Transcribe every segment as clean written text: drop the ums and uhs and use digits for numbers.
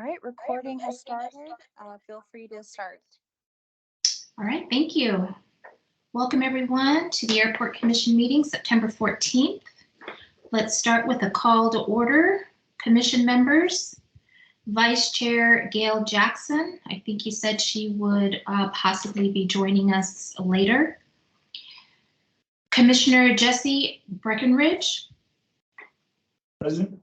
All right, recording has started. Feel free to start. All right, thank you. Welcome everyone to the Airport Commission meeting, September 14th. Let's start with a call to order. Commission members, Vice Chair Gail Jackson. I think you said she would possibly be joining us later. Commissioner Jesse Breckenridge. Present.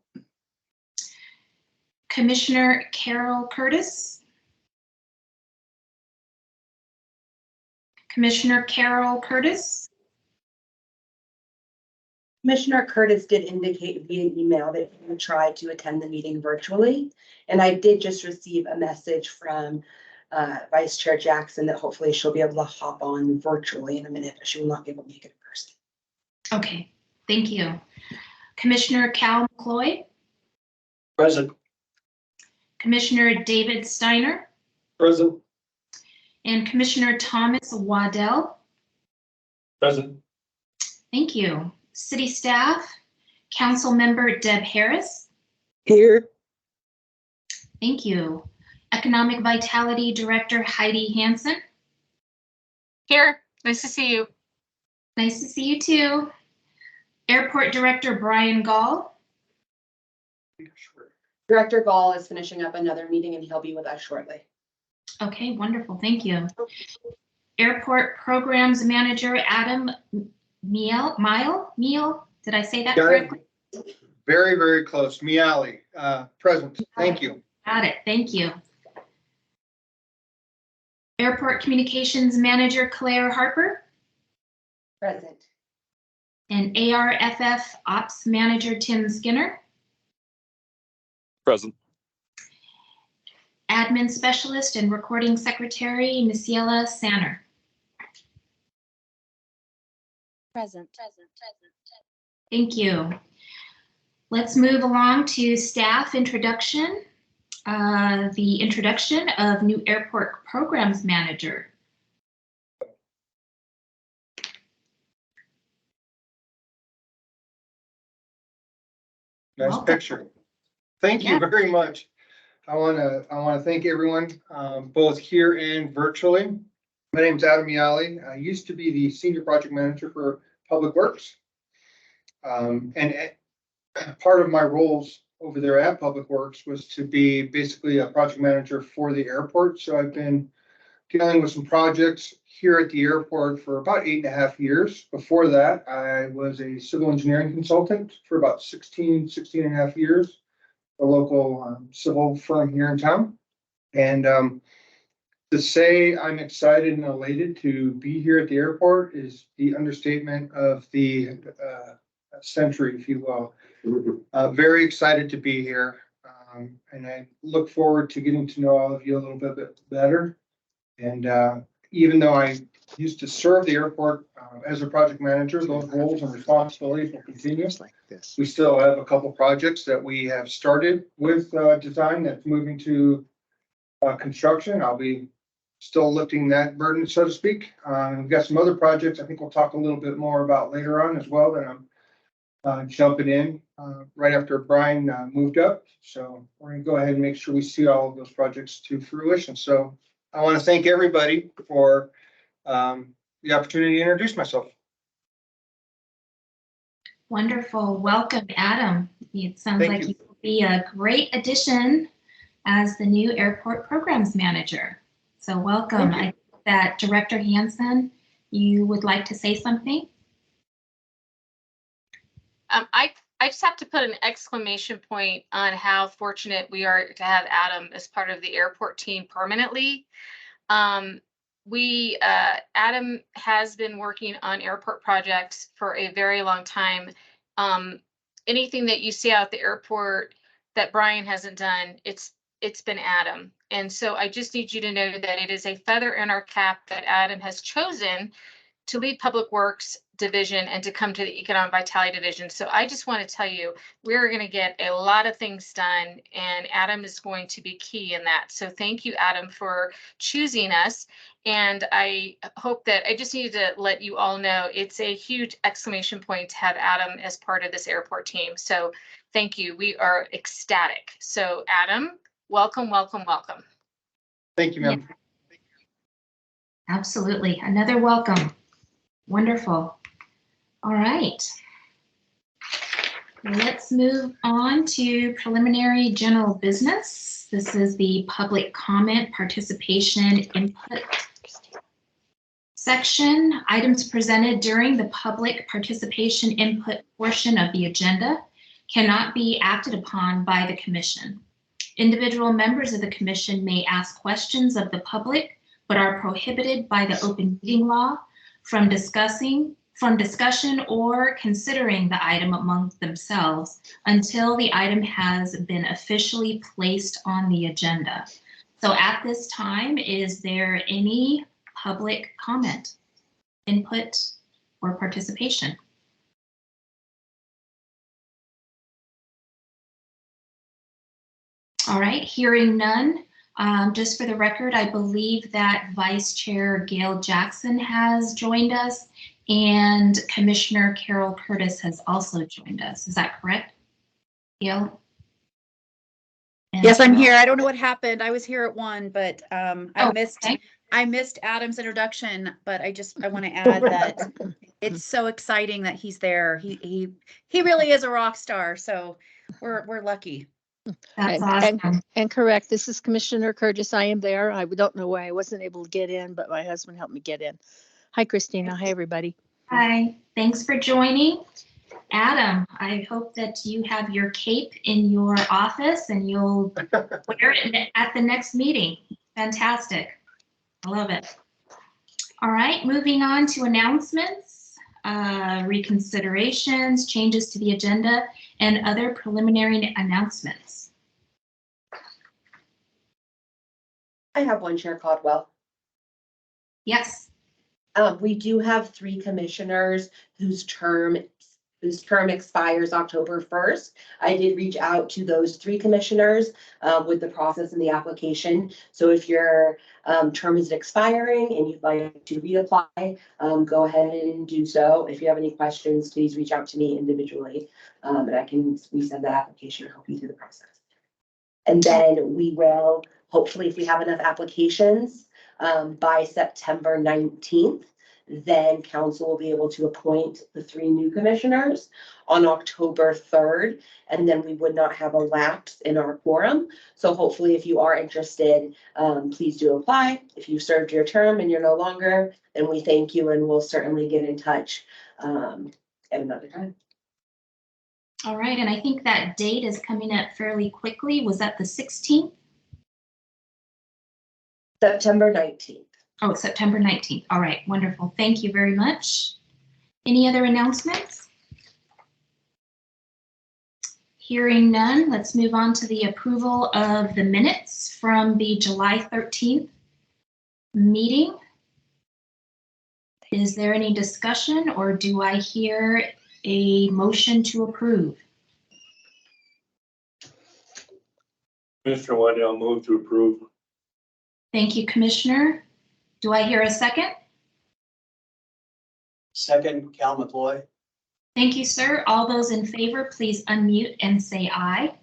Commissioner Carol Curtis. Commissioner Carol Curtis. Commissioner Curtis did indicate via email that he would try to attend the meeting virtually. And I did just receive a message from Vice Chair Jackson that hopefully she'll be able to hop on virtually in a minute, but she will not be able to make it in person. Okay, thank you. Commissioner Cal McCloy. Present. Commissioner David Steiner. Present. And Commissioner Thomas Waddell. Present. Thank you. City staff, Council Member Deb Harris. Here. Thank you. Economic Vitality Director Heidi Hansen. Here, nice to see you. Nice to see you too. Airport Director Brian Gall. Director Gall is finishing up another meeting and he'll be with us shortly. Okay, wonderful, thank you. Airport Programs Manager Adam Miel, did I say that correctly? Very, very close. Miali, present. Thank you. Got it, thank you. Airport Communications Manager Claire Harper. Present. And ARFF Ops Manager Tim Skinner. Present. Admin Specialist and Recording Secretary Misiela Sanner. Present. Thank you. Let's move along to staff introduction. The introduction of new Airport Programs Manager. Nice Welcome. picture. Thank you very much. I want to thank everyone, both here and virtually. My name is Adam Miali. I used to be the Senior Project Manager for Public Works. And part of my roles over there at Public Works was to be basically a project manager for the airport. So I've been dealing with some projects here at the airport for about 8.5 years. Before that, I was a civil engineering consultant for about 16 and a half years, a local civil firm here in town. And to say I'm excited and elated to be here at the airport is the understatement of the century, if you will. Very excited to be here. And I look forward to getting to know all of you a little bit better. And even though I used to serve the airport as a project manager, those roles and responsibilities will continue. We still have a couple projects that we have started with design that's moving to construction. I'll be still lifting that burden, so to speak. We've got some other projects I think we'll talk a little bit more about later on as well that I'm jumping in right after Brian moved up. So we're going to go ahead and make sure we see all of those projects to fruition. So I want to thank everybody for the opportunity to introduce myself. Wonderful. Welcome, Adam. It sounds like you will be a great addition as the new Airport Programs Manager. So welcome. I think that Director Hansen, you would like to say something? I just have to put an exclamation point on how fortunate we are to have Adam as part of the airport team permanently. Adam has been working on airport projects for a very long time. Anything that you see out at the airport that Brian hasn't done, it's been Adam. And so I just need you to know that it is a feather in our cap that Adam has chosen to lead Public Works Division and to come to the Economic Vitality Division. So I just want to tell you, we're going to get a lot of things done, and Adam is going to be key in that. So thank you, Adam, for choosing us. And I hope that I just needed to let you all know it's a huge exclamation point to have Adam as part of this airport team. So thank you. We are ecstatic. So Adam, welcome, welcome, welcome. Thank you, ma'am. Absolutely. Another welcome. Wonderful. All right. Let's move on to preliminary general business. This is the public comment, participation, input section. Items presented during the public participation input portion of the agenda cannot be acted upon by the commission. Individual members of the commission may ask questions of the public, but are prohibited by the open meeting law from discussion or considering the item among themselves until the item has been officially placed on the agenda. So at this time, is there any public comment, input, or participation? All right, hearing none. Just for the record, I believe that Vice Chair Gail Jackson has joined us and Commissioner Carol Curtis has also joined us. Is that correct, Gail? And Yes, I'm Carol? here. I don't know what happened. I was here at 1, but Oh, okay. I missed Adam's introduction, but I want to add that it's so exciting that he's there. He really is a rock star. So we're lucky. That's And- awesome. And correct, this is Commissioner Curtis. I am there. I don't know why I wasn't able to get in, but my husband helped me get in. Hi, Christina. Hi, everybody. Hi, thanks for joining. Adam, I hope that you have your cape in your office and you'll wear it at the next meeting. Fantastic. I love it. All right, moving on to announcements, reconsiderations, changes to the agenda, and other preliminary announcements. I have one, Chair Caldwell. Yes. We do have 3 commissioners whose term expires October 1st. I did reach out to those 3 commissioners with the process and the application. So if your term is expiring and you'd like to reapply, go ahead and do so. If you have any questions, please reach out to me individually, and I can resend that application or help you through the process. And then we will, hopefully, if we have enough applications by September 19th, then council will be able to appoint the 3 new commissioners on October 3rd, and then we would not have a lapse in our quorum. So hopefully, if you are interested, please do apply. If you've served your term and you're no longer, then we thank you and we'll certainly get in touch at another time. All right, and I think that date is coming up fairly quickly. Was that the 16th? September 19th. Oh, September 19th. All right, wonderful. Thank you very much. Any other announcements? Hearing none, let's move on to the approval of the minutes from the July 13th meeting. Is there any discussion or do I hear a motion to approve? Commissioner Waddell, move to approve. Thank you, Commissioner. Do I hear a second? Second, Cal McCloy. Thank you, sir. All those in favor, please unmute and say aye.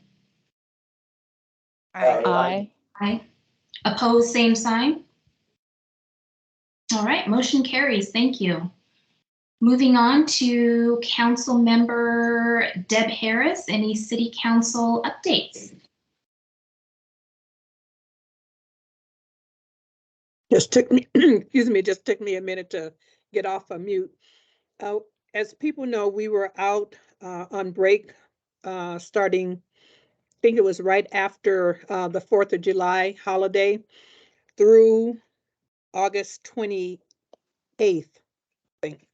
Aye. Aye. Opposed, same sign. All right, motion carries. Thank you. Moving on to Council Member Deb Harris. Any City Council updates? Just took me, excuse me, just took me a minute to get off of mute. As people know, we were out on break starting, I think it was right after the 4th of July holiday through August 28th, I think.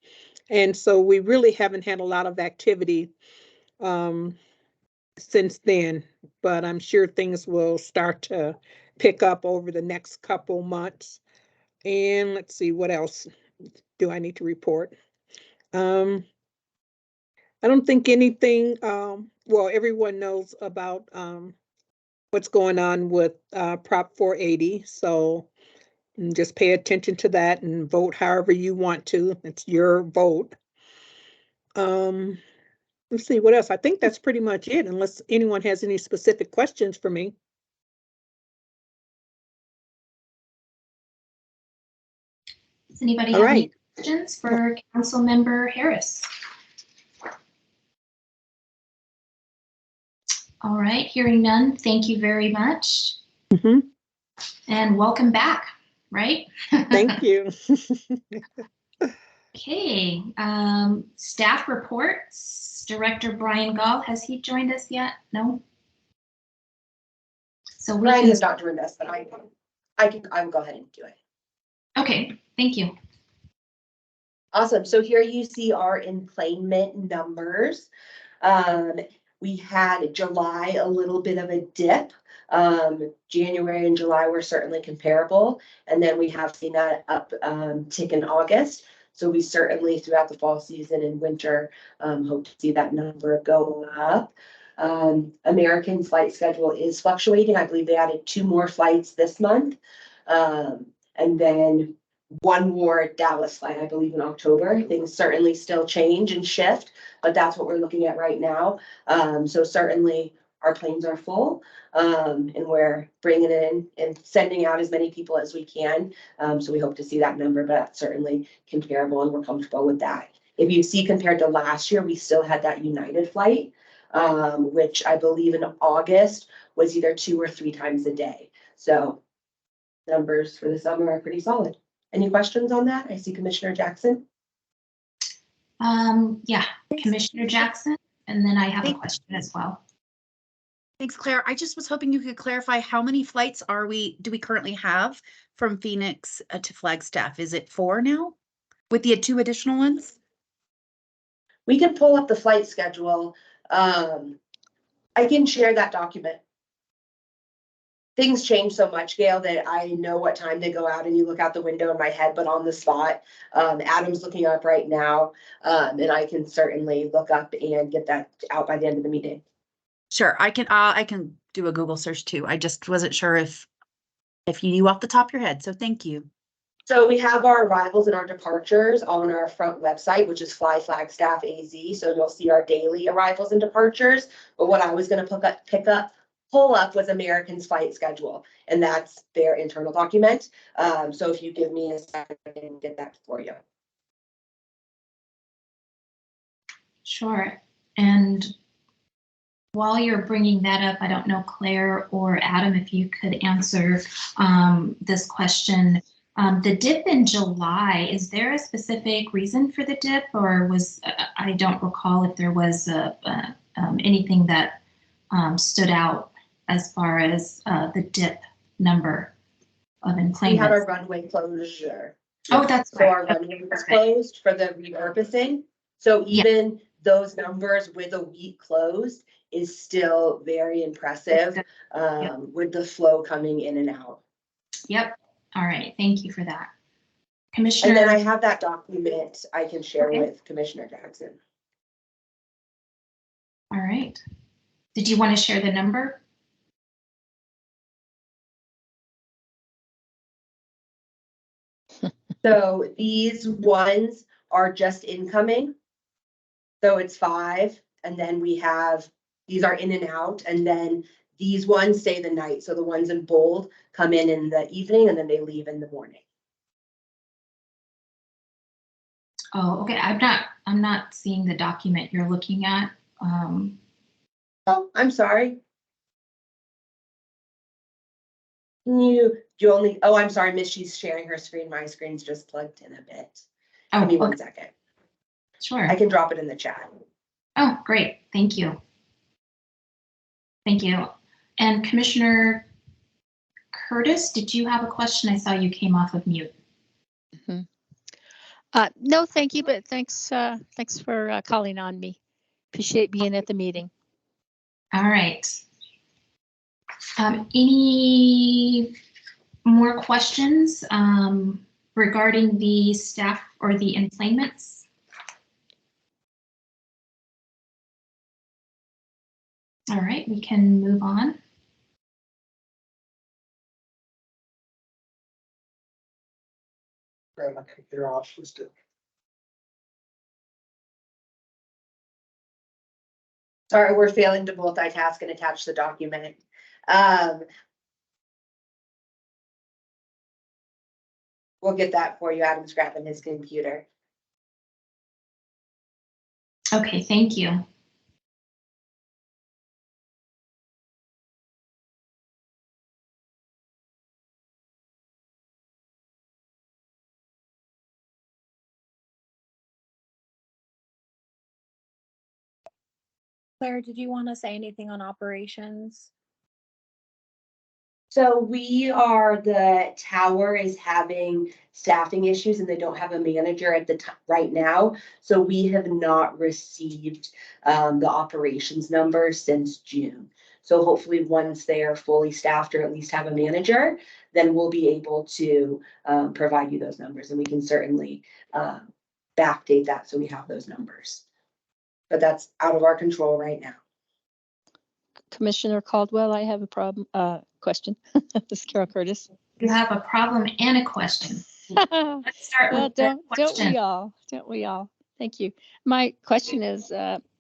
And so we really haven't had a lot of activity since then, but I'm sure things will start to pick up over the next couple months. And let's see, what else do I need to report? I don't think anything, well, everyone knows about what's going on with Prop 480. So just pay attention to that and vote however you want to. It's your vote. Let's see what else. I think that's pretty much it, unless anyone has any specific questions for me. Anybody All have any right. questions for Councilmember Harris? All right, hearing none, thank you very much. Mhm. And welcome back, right? Thank you. Okay, staff reports. Director Brian Gall, has he joined us yet? No? So we Ryan can, has not joined us, but I will go ahead and do it. okay, thank you. Awesome. So here you see our employment numbers. We had July a little bit of a dip. January and July were certainly comparable. And then we have seen that up tick in August. So we certainly throughout the fall season and winter hope to see that number go up. American flight schedule is fluctuating. I believe they added 2 more flights this month. And then 1 more Dallas flight, I believe, in October. Things certainly still change and shift, but that's what we're looking at right now. So certainly our planes are full, and we're bringing in and sending out as many people as we can. So we hope to see that number, but that's certainly comparable and we're comfortable with that. If you see compared to last year, we still had that United flight, which I believe in August was either 2 or 3 times a day. So numbers for the summer are pretty solid. Any questions on that? I see Commissioner Jackson. Yeah, Commissioner Jackson, and then I have a question as well. Thanks, Claire. I just was hoping you could clarify how many flights do we currently have from Phoenix to Flagstaff? Is it 4 now with the 2 additional ones? We can pull up the flight schedule. I can share that document. Things change so much, Gail, that I know what time they go out and you look out the window in my head, but on the spot. Adam's looking up right now, and I can certainly look up and get that out by the end of the meeting. Sure, I can do a Google search too. I just wasn't sure if you knew off the top of your head, so thank you. So we have our arrivals and our departures on our front website, which is Fly Flagstaff AZ. So you'll see our daily arrivals and departures. But what I was going to pull up was American's flight schedule, and that's their internal document. So if you give me a second, I can get that for you. Sure. And while you're bringing that up, I don't know, Claire or Adam, if you could answer this question. The dip in July, is there a specific reason for the dip, or I don't recall if there was anything that stood out as far as the dip number of enplanements? We had our runway closure. Oh, that's so right. our runway was closed for the repurposing. So even those numbers with a week closed is still very impressive with the flow coming in and out. Yep. All right. Thank you for that. Commissioner. And then I have that document I can share with Commissioner Jackson. All right. Did you want to share the number? So these ones are just incoming. So it's 5, and then we have, these are in and out, and then these ones stay the night. So the ones in bold come in the evening and then they leave in the morning. Oh, okay. I'm not seeing the document you're looking at. Oh, I'm sorry. I'm sorry, Miss, she's sharing her screen. My screen's just plugged in a bit. Give me 1 second. Sure. I can drop it in the chat. Oh, great. Thank you. Thank you. And Commissioner Curtis, did you have a question? I saw you came off of mute. No, thank you, but thanks for calling on me. Appreciate being at the meeting. All right. Any more questions regarding the staff or the enplanements? All right, we can move on. Grab my computer off. Let's do it. Sorry, we're failing to multitask and attach the document. We'll get that for you. Adam's grabbing his computer. Okay, thank you. Claire, did you want to say anything on operations? So the tower is having staffing issues and they don't have a manager at the time right now. So we have not received the operations numbers since June. So hopefully once they are fully staffed or at least have a manager, then we'll be able to provide you those numbers, and we can certainly backdate that so we have those numbers. But that's out of our control right now. Commissioner Caldwell, I have a question. This is Carol Curtis. You have a problem and a question. Well, Let's start with the don't question. we all? Don't we all? Thank you. My question is,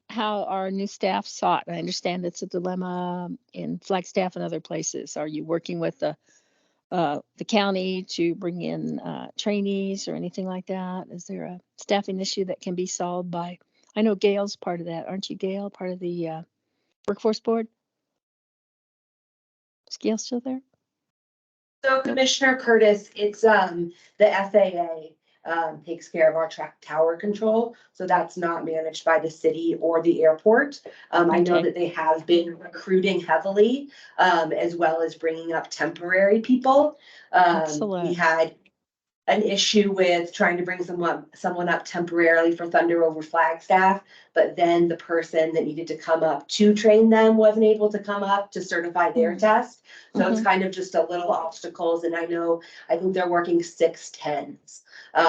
how are new staff sought? I understand it's a dilemma in Flagstaff and other places. Are you working with the county to bring in trainees or anything like that? Is there a staffing issue that can be solved by? I know Gail's part of that, aren't you, Gail? Part of the workforce board. Is Gail still there? So Commissioner Curtis, it's the FAA takes care of our track tower control. So that's not managed by the city or the airport. I know Okay. that they have been recruiting heavily, as well as bringing up temporary people. We Excellent. had an issue with trying to bring someone up temporarily for Thunder over Flagstaff, but then the person that needed to come up to train them wasn't able to come up to certify their test. So it's kind of just a little obstacles, and I think they're working 6-10s.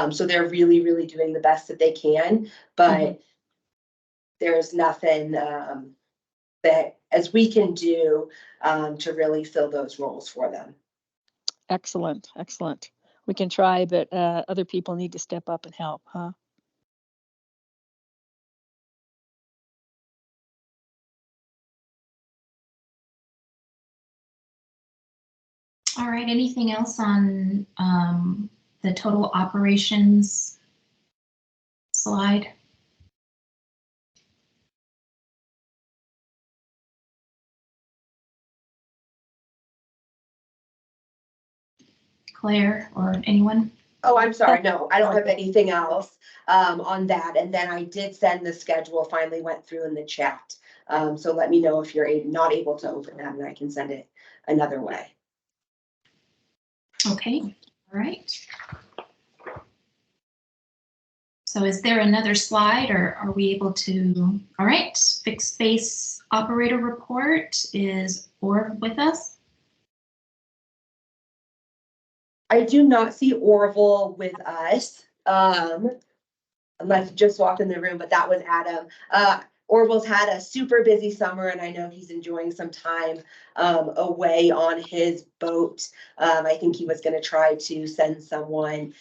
So they're really, really doing the best that they can, but there's nothing that as we can do to really fill those roles for them. Excellent. Excellent. We can try, but other people need to step up and help, huh? All right, anything else on the total operations slide? Claire or anyone? Oh, I'm sorry. No, I don't have anything else on that. And then I did send the schedule, finally went through in the chat. So let me know if you're not able to open that and I can send it another way. Okay, all right. So is there another slide, or are we able to? All right, fixed base operator report. Is Orv with us? I do not see Orville with us, unless he just walked in the room, but that was Adam. Orville's had a super busy summer, and I know he's enjoying some time away on his boat. I think he was going to try to send someone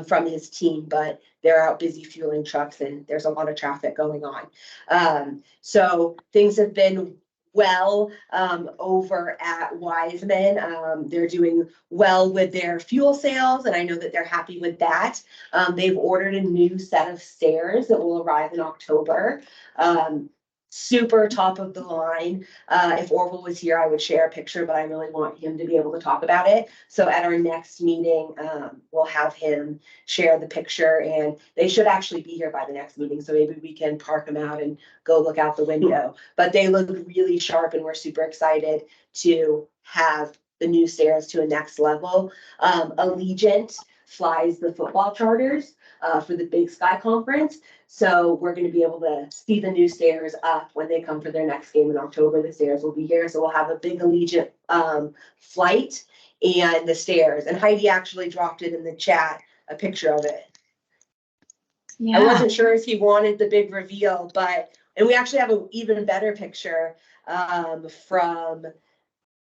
from his team, but they're out busy fueling trucks, and there's a lot of traffic going on. So things have been well over at Wiseman. They're doing well with their fuel sales, and I know that they're happy with that. They've ordered a new set of stairs that will arrive in October. Super top of the line. If Orville was here, I would share a picture, but I really want him to be able to talk about it. So at our next meeting, we'll have him share the picture, and they should actually be here by the next meeting. So maybe we can park them out and go look out the window. But they look really sharp, and we're super excited to have the new stairs to a next level. Allegiant flies the football charters for the Big Sky Conference. So we're going to be able to see the new stairs up when they come for their next game in October. The stairs will be here. So we'll have a big Allegiant flight and the stairs. And Heidi actually dropped it in the chat, a picture of it. Yeah. I wasn't sure if he wanted the big reveal, and we actually have an even better picture from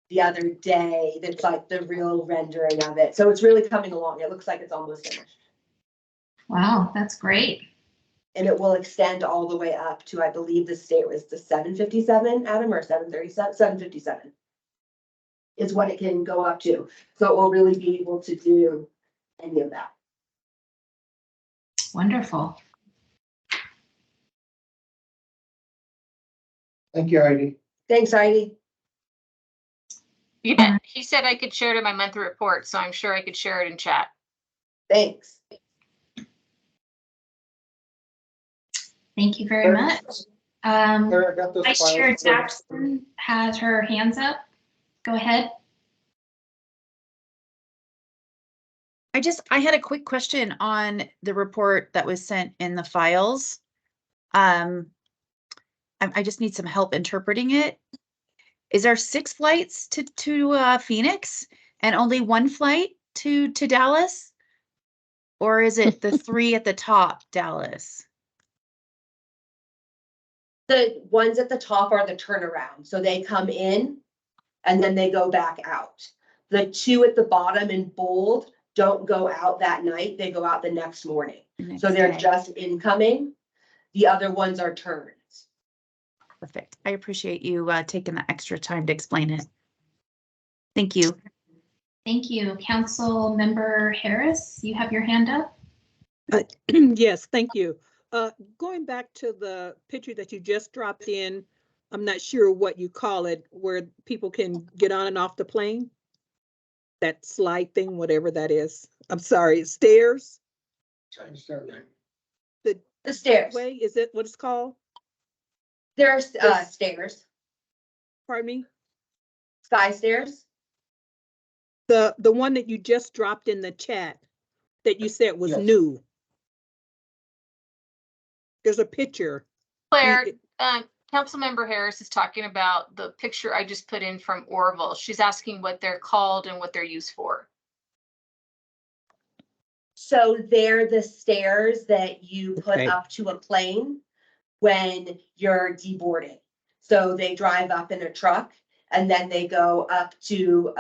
the other day that's like the real rendering of it. So it's really coming along. It looks like it's almost finished. Wow, that's great. And it will extend all the way up to, I believe the state was the 757, Adam, or 737, 757 is what it can go up to. So it will really be able to do any of that. Wonderful. Thank you, Heidi. Thanks, Heidi. Yeah, he said I could share it in my monthly report, so I'm sure I could share it in chat. Thanks. Thank you very much. Claire, I got those Vice files. Chair Jackson has her hands up. Go ahead. I had a quick question on the report that was sent in the files. I just need some help interpreting it. Is there 6 flights to Phoenix and only 1 flight to Dallas? Or is it the 3 at the top, Dallas? The ones at the top are the turnaround. So they come in and then they go back out. The 2 at the bottom in bold don't go out that night. They go out the next morning. So they're just incoming. The other ones are turns. Perfect. I appreciate you taking the extra time to explain it. Thank you. Thank you. Council Member Harris, you have your hand up. Yes, thank you. Going back to the picture that you just dropped in, I'm not sure what you call it, where people can get on and off the plane. That slide thing, whatever that is. I'm sorry, stairs. The stairs. Way, is it what it's called? There's stairs, Pardon me? sky stairs. The one that you just dropped in the chat that you said was Yes. new. There's a picture. Claire, Councilmember Harris is talking about the picture I just put in from Orville. She's asking what they're called and what they're used for. So they're the stairs that you put Okay. up to a plane when you're deboarding. So they drive up in a truck and then they go up to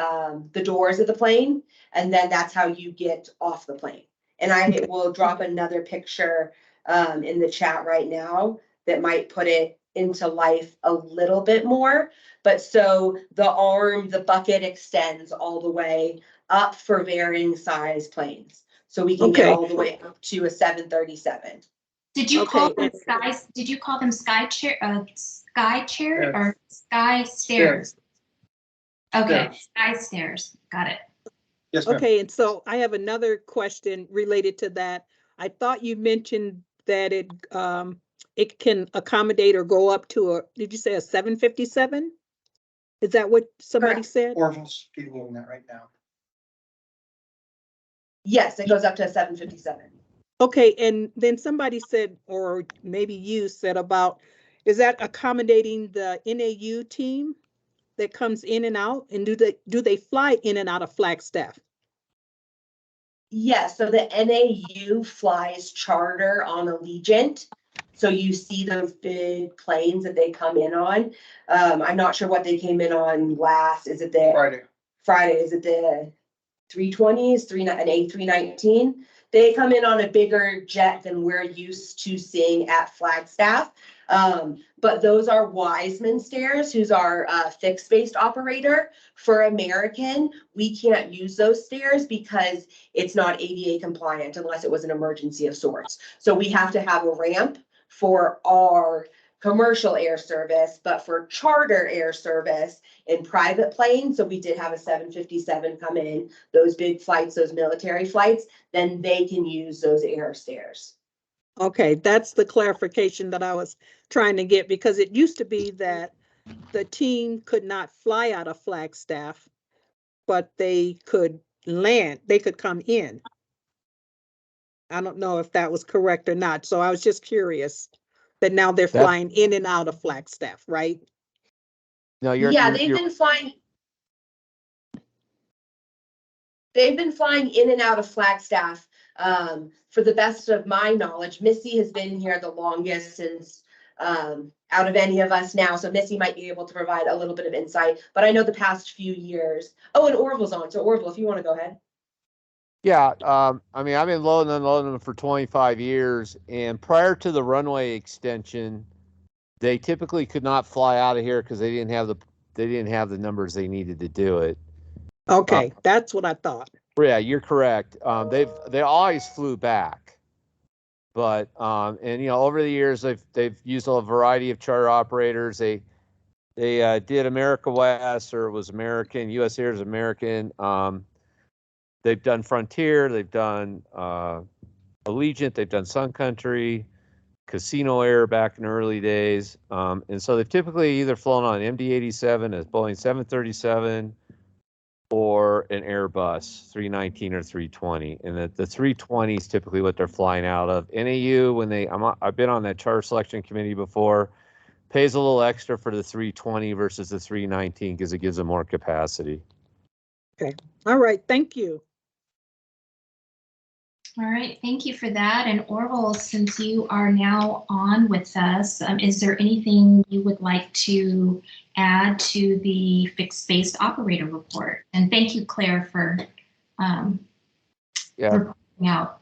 the doors of the plane. And then that's how you get off the plane. And I will drop another picture in the chat right now that might put it into life a little bit more. But so the bucket extends all the way up for varying size planes. So we can get Okay. all the way up to a 737. Did you Okay. call them skies? Did you call them sky chair or sky stairs? Okay, Stairs. sky stairs. Got it. Yes, ma'am. Okay, and so I have another question related to that. I thought you mentioned that it can accommodate or go up to did you say a 757? Is that what somebody Correct. said? Orville's doing that right now. Yes, it goes up to a 757. Okay, and then somebody said, or maybe you said about, is that accommodating the NAU team that comes in and out? And do they fly in and out of Flagstaff? Yes, so the NAU flies charter on Allegiant. So you see those big planes that they come in on. I'm not sure what they came in on last. Is it the Friday? Is it the 320s, an A319? They come in on a bigger jet than we're used to seeing at Flagstaff. But those are Wiseman stairs, who's our fixed-based operator. For American, we can't use those stairs because it's not ADA compliant unless it was an emergency of sorts. So we have to have a ramp for our commercial air service, but for charter air service in private planes, so we did have a 757 come in, those big flights, those military flights, then they can use those air stairs. Okay, that's the clarification that I was trying to get, because it used to be that the team could not fly out of Flagstaff, but they could land, they could come in. I don't know if that was correct or not. So I was just curious that now they're flying in and out of Flagstaff, right? No, They've been flying. They've been flying in and out of Flagstaff. For the best of my knowledge, Missy has been here the longest since out of any of us now. So Missy might be able to provide a little bit of insight, but I know the past few years. Oh, and Orville's on. So Orville, if you want to go ahead. Yeah, I mean, I've been loading and unloading them for 25 years, and prior to the runway extension, they typically could not fly out of here because they didn't have the numbers they needed to do it. Okay, that's what I thought. Yeah, you're correct. They always flew back, but and you know, over the years they've used a variety of charter operators. They did America West, or it was American. US Air is American. They've done Frontier. They've done Allegiant. They've done Sun Country, Casino Air back in the early days. And so they've typically either flown on MD-87, a Boeing 737, or an Airbus 319 or 320. And the 320 is typically what they're flying out of. NAU, when I've been on that charter selection committee before, pays a little extra for the 320 versus the 319 because it gives them more capacity. Okay. All right. Thank you. All right, thank you for that. And Orville, since you are now on with us, is there anything you would like to add to the fixed space operator report? And thank you, Claire, for reporting out.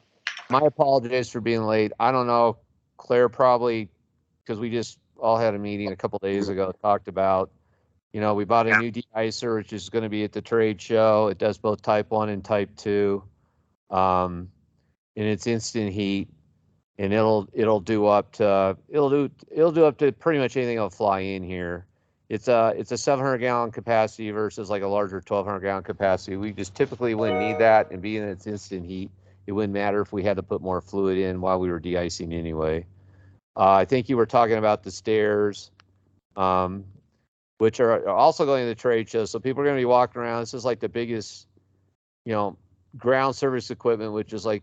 My apologies for being late. I don't know, Claire probably, because we just all had a meeting a couple days ago, talked about, you know, we bought a new de-icer, which is going to be at the trade show. It does both type 1 and type 2. And it's instant heat, and it'll do up to pretty much anything that'll fly in here. It's a 700 gallon capacity versus like a larger 1200 gallon capacity. We just typically wouldn't need that, and being it's instant heat, it wouldn't matter if we had to put more fluid in while we were de-icing anyway. I think you were talking about the stairs, which are also going to the trade show. So people are going to be walking around. This is like the biggest, you know, ground service equipment, which is like,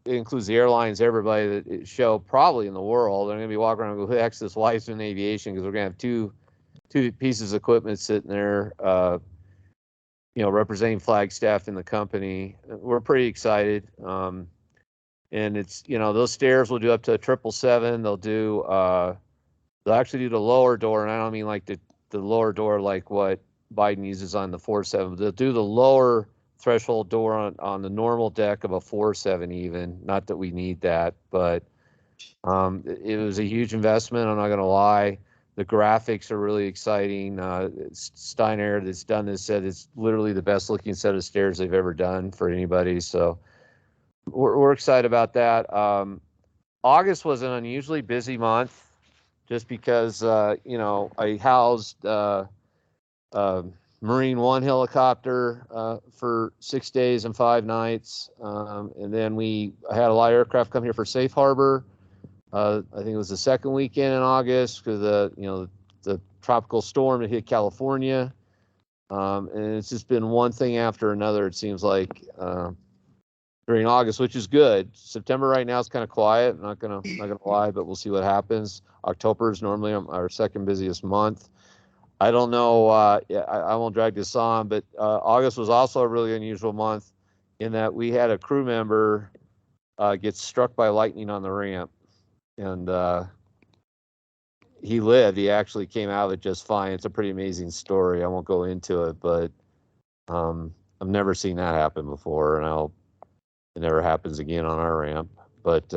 it includes the airlines, everybody that show probably in the world. They're going to be walking around and go, who the heck's this Weissman Aviation? Because we're going to have two pieces of equipment sitting there, you know, representing Flagstaff in the company. We're pretty excited. And it's, you know, those stairs will do up to a 777. They'll actually do the lower door, and I don't mean like the lower door like what Biden uses on the 47. They'll do the lower threshold door on the normal deck of a 47 even. Not that we need that, but it was a huge investment. I'm not going to lie. The graphics are really exciting. Steiner that's done this said it's literally the best looking set of stairs they've ever done for anybody. So we're excited about that. August was an unusually busy month just because, you know, I housed Marine One helicopter for 6 days and 5 nights. And then I had a lot of aircraft come here for Safe Harbor. I think it was the second weekend in August because the tropical storm that hit California. And it's just been one thing after another, it seems like, during August, which is good. September right now is kind of quiet. I'm not gonna lie, but we'll see what happens. October is normally our second busiest month. I don't know. I won't drag this on, but August was also a really unusual month in that we had a crew member get struck by lightning on the ramp, and he lived. He actually came out of it just fine. It's a pretty amazing story. I won't go into it, but I've never seen that happen before, and it never happens again on our ramp. But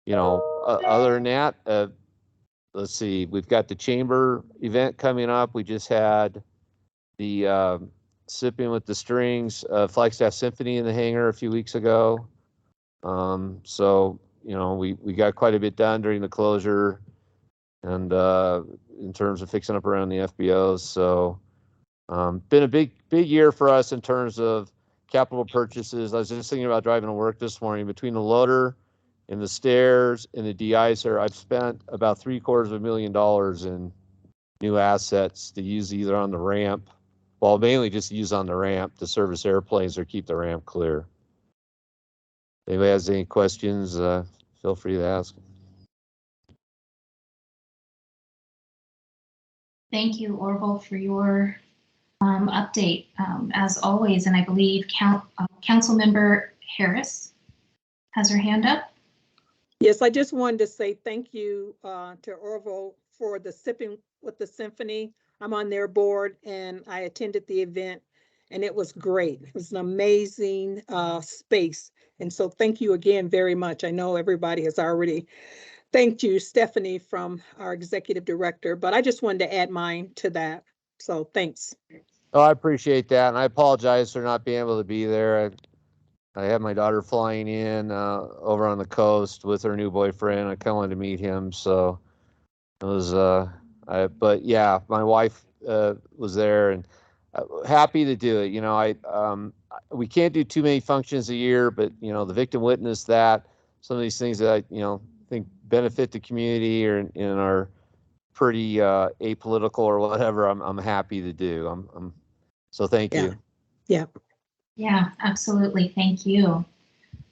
you know, other than that. Let's see, we've got the chamber event coming up. We just had the Sipping with the Strings Flagstaff Symphony in the hangar a few weeks ago. So, you know, we got quite a bit done during the closure and in terms of fixing up around the FBOs. So been a big year for us in terms of capital purchases. I was just thinking about driving to work this morning. Between the loader and the stairs and the de-icer, I've spent about $750,000 in new assets to use either on the ramp, well, mainly just use on the ramp to service airplanes or keep the ramp clear. If anybody has any questions, feel free to ask. Thank you, Orville, for your update, as always. And I believe Councilmember Harris has her hand up. Yes, I just wanted to say thank you to Orville for the Sipping with the Symphony. I'm on their board and I attended the event and it was great. It was an amazing space. And so thank you again very much. I know everybody has already thanked you, Stephanie, from our executive director, but I just wanted to add mine to that. So thanks. Oh, I appreciate that, and I apologize for not being able to be there. I had my daughter flying in over on the coast with her new boyfriend. I kind of wanted to meet him, so it was. But yeah, my wife was there, and happy to do it. You know, we can't do too many functions a year, but you know, the victim witness, that some of these things that I think benefit the community or and are pretty apolitical or whatever. I'm happy to do. So thank Yeah. you. Yeah. Yeah, absolutely. Thank you.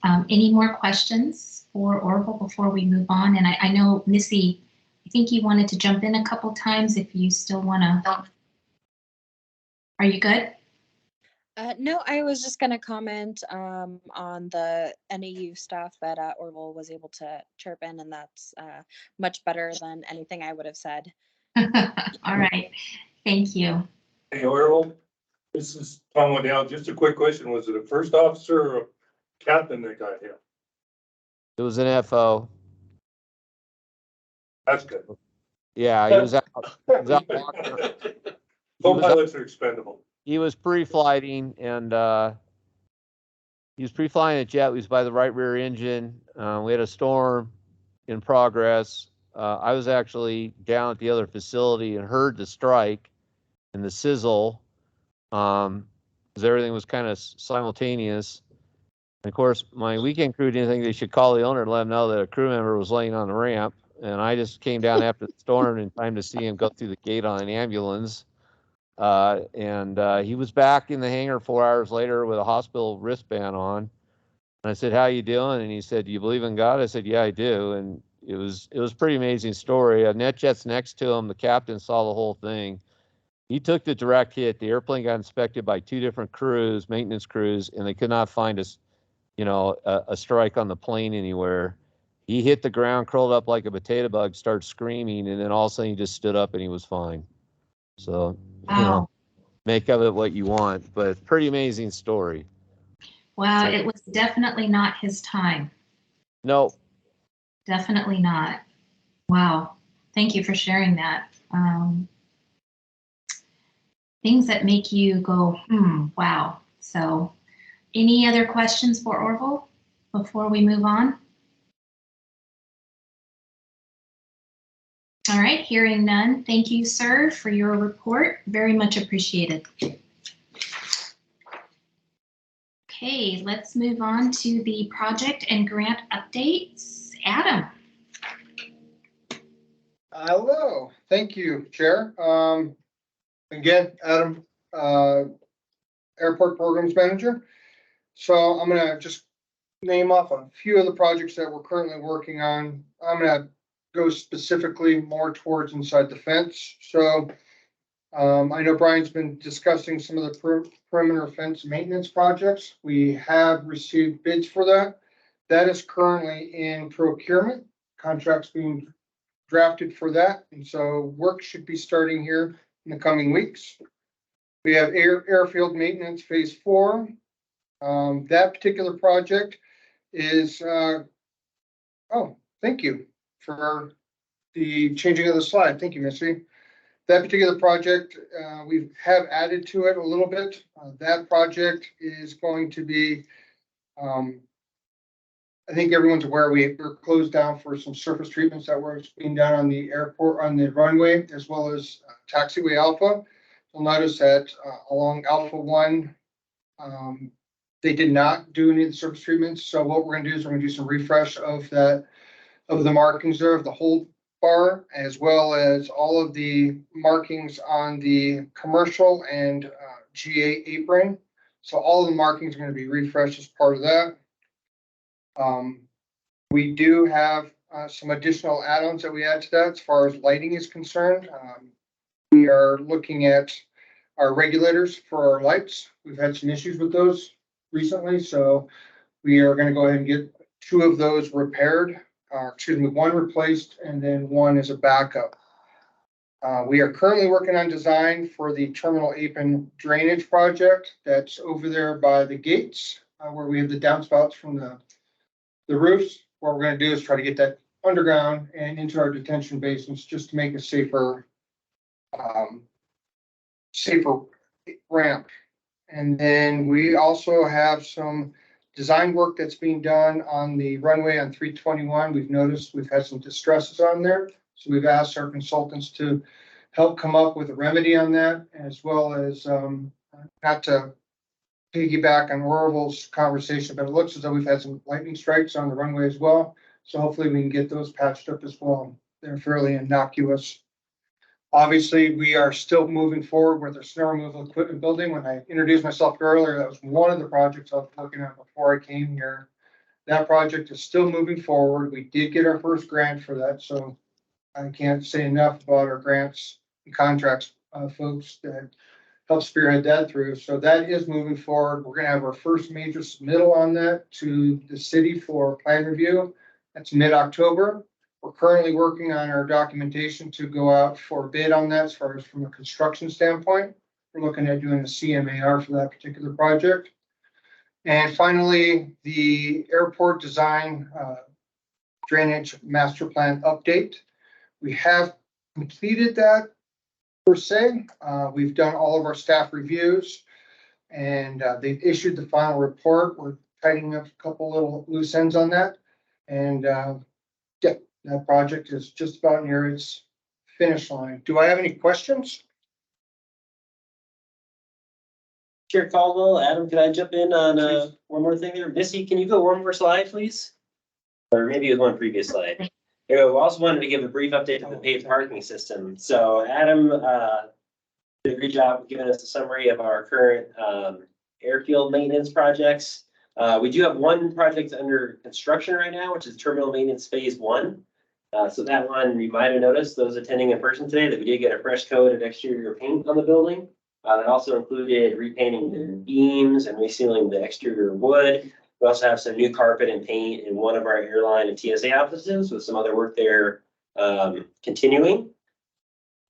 Any more questions for Orville before we move on? And I know, Missy, I think you wanted to jump in a couple times if you still want to. Are you good? No, I was just gonna comment on the NAU stuff that Orville was able to chirp in, and that's much better than anything I would have said. All right. Thank you. Hey, Earl, this is Tom Waddell. Just a quick question. Was it a first officer or a captain that got hit? It was an FO. That's good. Yeah, he was out. He was out walking. Co-pilots are expendable. He was pre-flighting, and he was pre-flying a jet. He was by the right rear engine. We had a storm in progress. I was actually down at the other facility and heard the strike and the sizzle, because everything was kind of simultaneous. And of course, my weekend crew didn't think they should call the owner and let him know that a crew member was laying on the ramp. And I just came down after the storm in time to see him go through the gate on an ambulance. And he was back in the hangar 4 hours later with a hospital wristband on. And I said, "How you doing?" And he said, "Do you believe in God?" I said, "Yeah, I do." And it was a pretty amazing story. NetJet's next to him. The captain saw the whole thing. He took the direct hit. The airplane got inspected by 2 different crews, maintenance crews, and they could not find a strike on the plane anywhere. He hit the ground, curled up like a potato bug, started screaming, and then all of a sudden he just stood up and he was fine. So, Wow. make of it what you want, but pretty amazing story. Wow, it was definitely not his time. No. Definitely not. Wow. Thank you for sharing that. Things that make you go, wow. So, any other questions for Orville before we move on? All right, hearing none. Thank you, sir, for your report. Very much appreciated. Okay, let's move on to the project and grant updates. Adam. Hello, thank you, Chair. Again, Adam, Airport Programs Manager. So I'm gonna just name off a few of the projects that we're currently working on. I'm gonna go specifically more towards inside the fence. So I know Brian's been discussing some of the perimeter fence maintenance projects. We have received bids for that. That is currently in procurement. Contracts being drafted for that. And so work should be starting here in the coming weeks. We have airfield maintenance phase 4. That particular project is, oh, thank you for the changing of the slide. Thank you, Missy. That particular project, we have added to it a little bit. That project is going to be, I think everyone's aware we're closed down for some surface treatments that were being done on the airport, on the runway, as well as taxiway Alpha. You'll notice that along Alpha 1, they did not do any of the surface treatments. So what we're going to do is we're going to do some refresh of that, of the markings there, of the hold bar, as well as all of the markings on the commercial and GA apron. So all of the markings are going to be refreshed as part of that. We do have some additional add-ons that we add to that as far as lighting is concerned. We are looking at our regulators for our lights. We've had some issues with those recently, so we are going to go ahead and get 2 of those repaired. Excuse me, 1 replaced and then 1 is a backup. We are currently working on design for the terminal apron drainage project that's over there by the gates, where we have the downspouts from the roofs. What we're going to do is try to get that underground and into our detention basins just to make a safer ramp. And then we also have some design work that's being done on the runway on 321. We've noticed we've had some distresses on there. So we've asked our consultants to help come up with a remedy on that, as well as not to piggyback on Orville's conversation, but it looks as though we've had some lightning strikes on the runway as well. So hopefully we can get those patched up as well. They're fairly innocuous. Obviously, we are still moving forward with our snow removal equipment building. When I introduced myself earlier, that was one of the projects I was working on before I came here. That project is still moving forward. We did get our first grant for that, so I can't say enough about our grants and contracts, folks that help spearhead that through. So that is moving forward. We're gonna have our first major submittal on that to the city for plan review. That's mid-October. We're currently working on our documentation to go out for bid on that as far as from a construction standpoint. We're looking at doing a CMAR for that particular project. And finally, the airport design drainage master plan update. We have completed that per se. We've done all of our staff reviews and they've issued the final report. We're tightening up a couple little loose ends on that. And yeah, that project is just about near its finish line. Do I have any questions? Chair Caldwell, Adam, can I jump in on one more thing there? Missy, can you go one more slide, please? Or maybe it was one previous slide. We also wanted to give a brief update on the paved parking system. So Adam did a great job giving us a summary of our current airfield maintenance projects. We do have one project under construction right now, which is terminal maintenance phase 1. So that one, you might have noticed, those attending in person today, that we did get a fresh coat of exterior paint on the building. That also included repainting the beams and resealing the exterior wood. We also have some new carpet and paint in one of our airline and TSA offices, with some other work there continuing.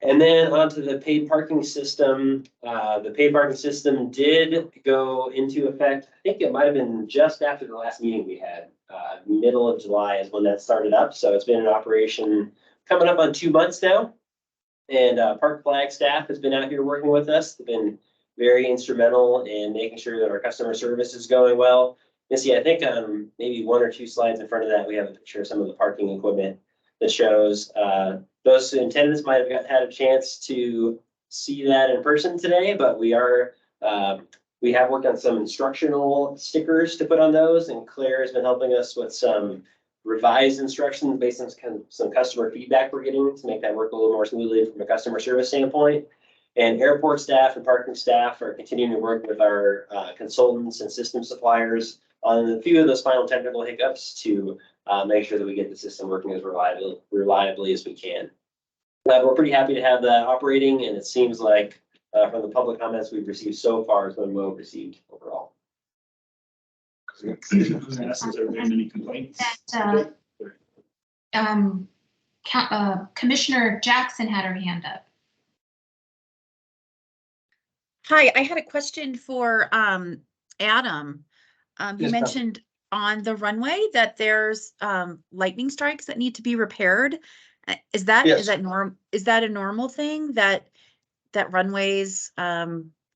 And then onto the paid parking system. The paid parking system did go into effect. I think it might have been just after the last meeting we had. Middle of July is when that started up. So it's been in operation coming up on 2 months now. And Park Flagstaff has been out here working with us. They've been very instrumental in making sure that our customer service is going well. Missy, I think maybe 1 or 2 slides in front of that, we have a picture of some of the parking equipment that shows those in attendance might have had a chance to see that in person today, but we have worked on some instructional stickers to put on those, and Claire has been helping us with some revised instructions based on some customer feedback we're getting to make that work a little more smoothly from a customer service standpoint. And airport staff and parking staff are continuing to work with our consultants and system suppliers on a few of those final technical hiccups to make sure that we get the system working as reliably as we can. We're pretty happy to have that operating, and it seems like from the public comments we've received so far, it's been well received overall. Any complaints? Commissioner Jackson had her hand up. Hi, I had a question for Adam. You Yes, ma'am. mentioned on the runway that there's lightning strikes that need to be repaired. Is that Yes. is that a normal thing that runways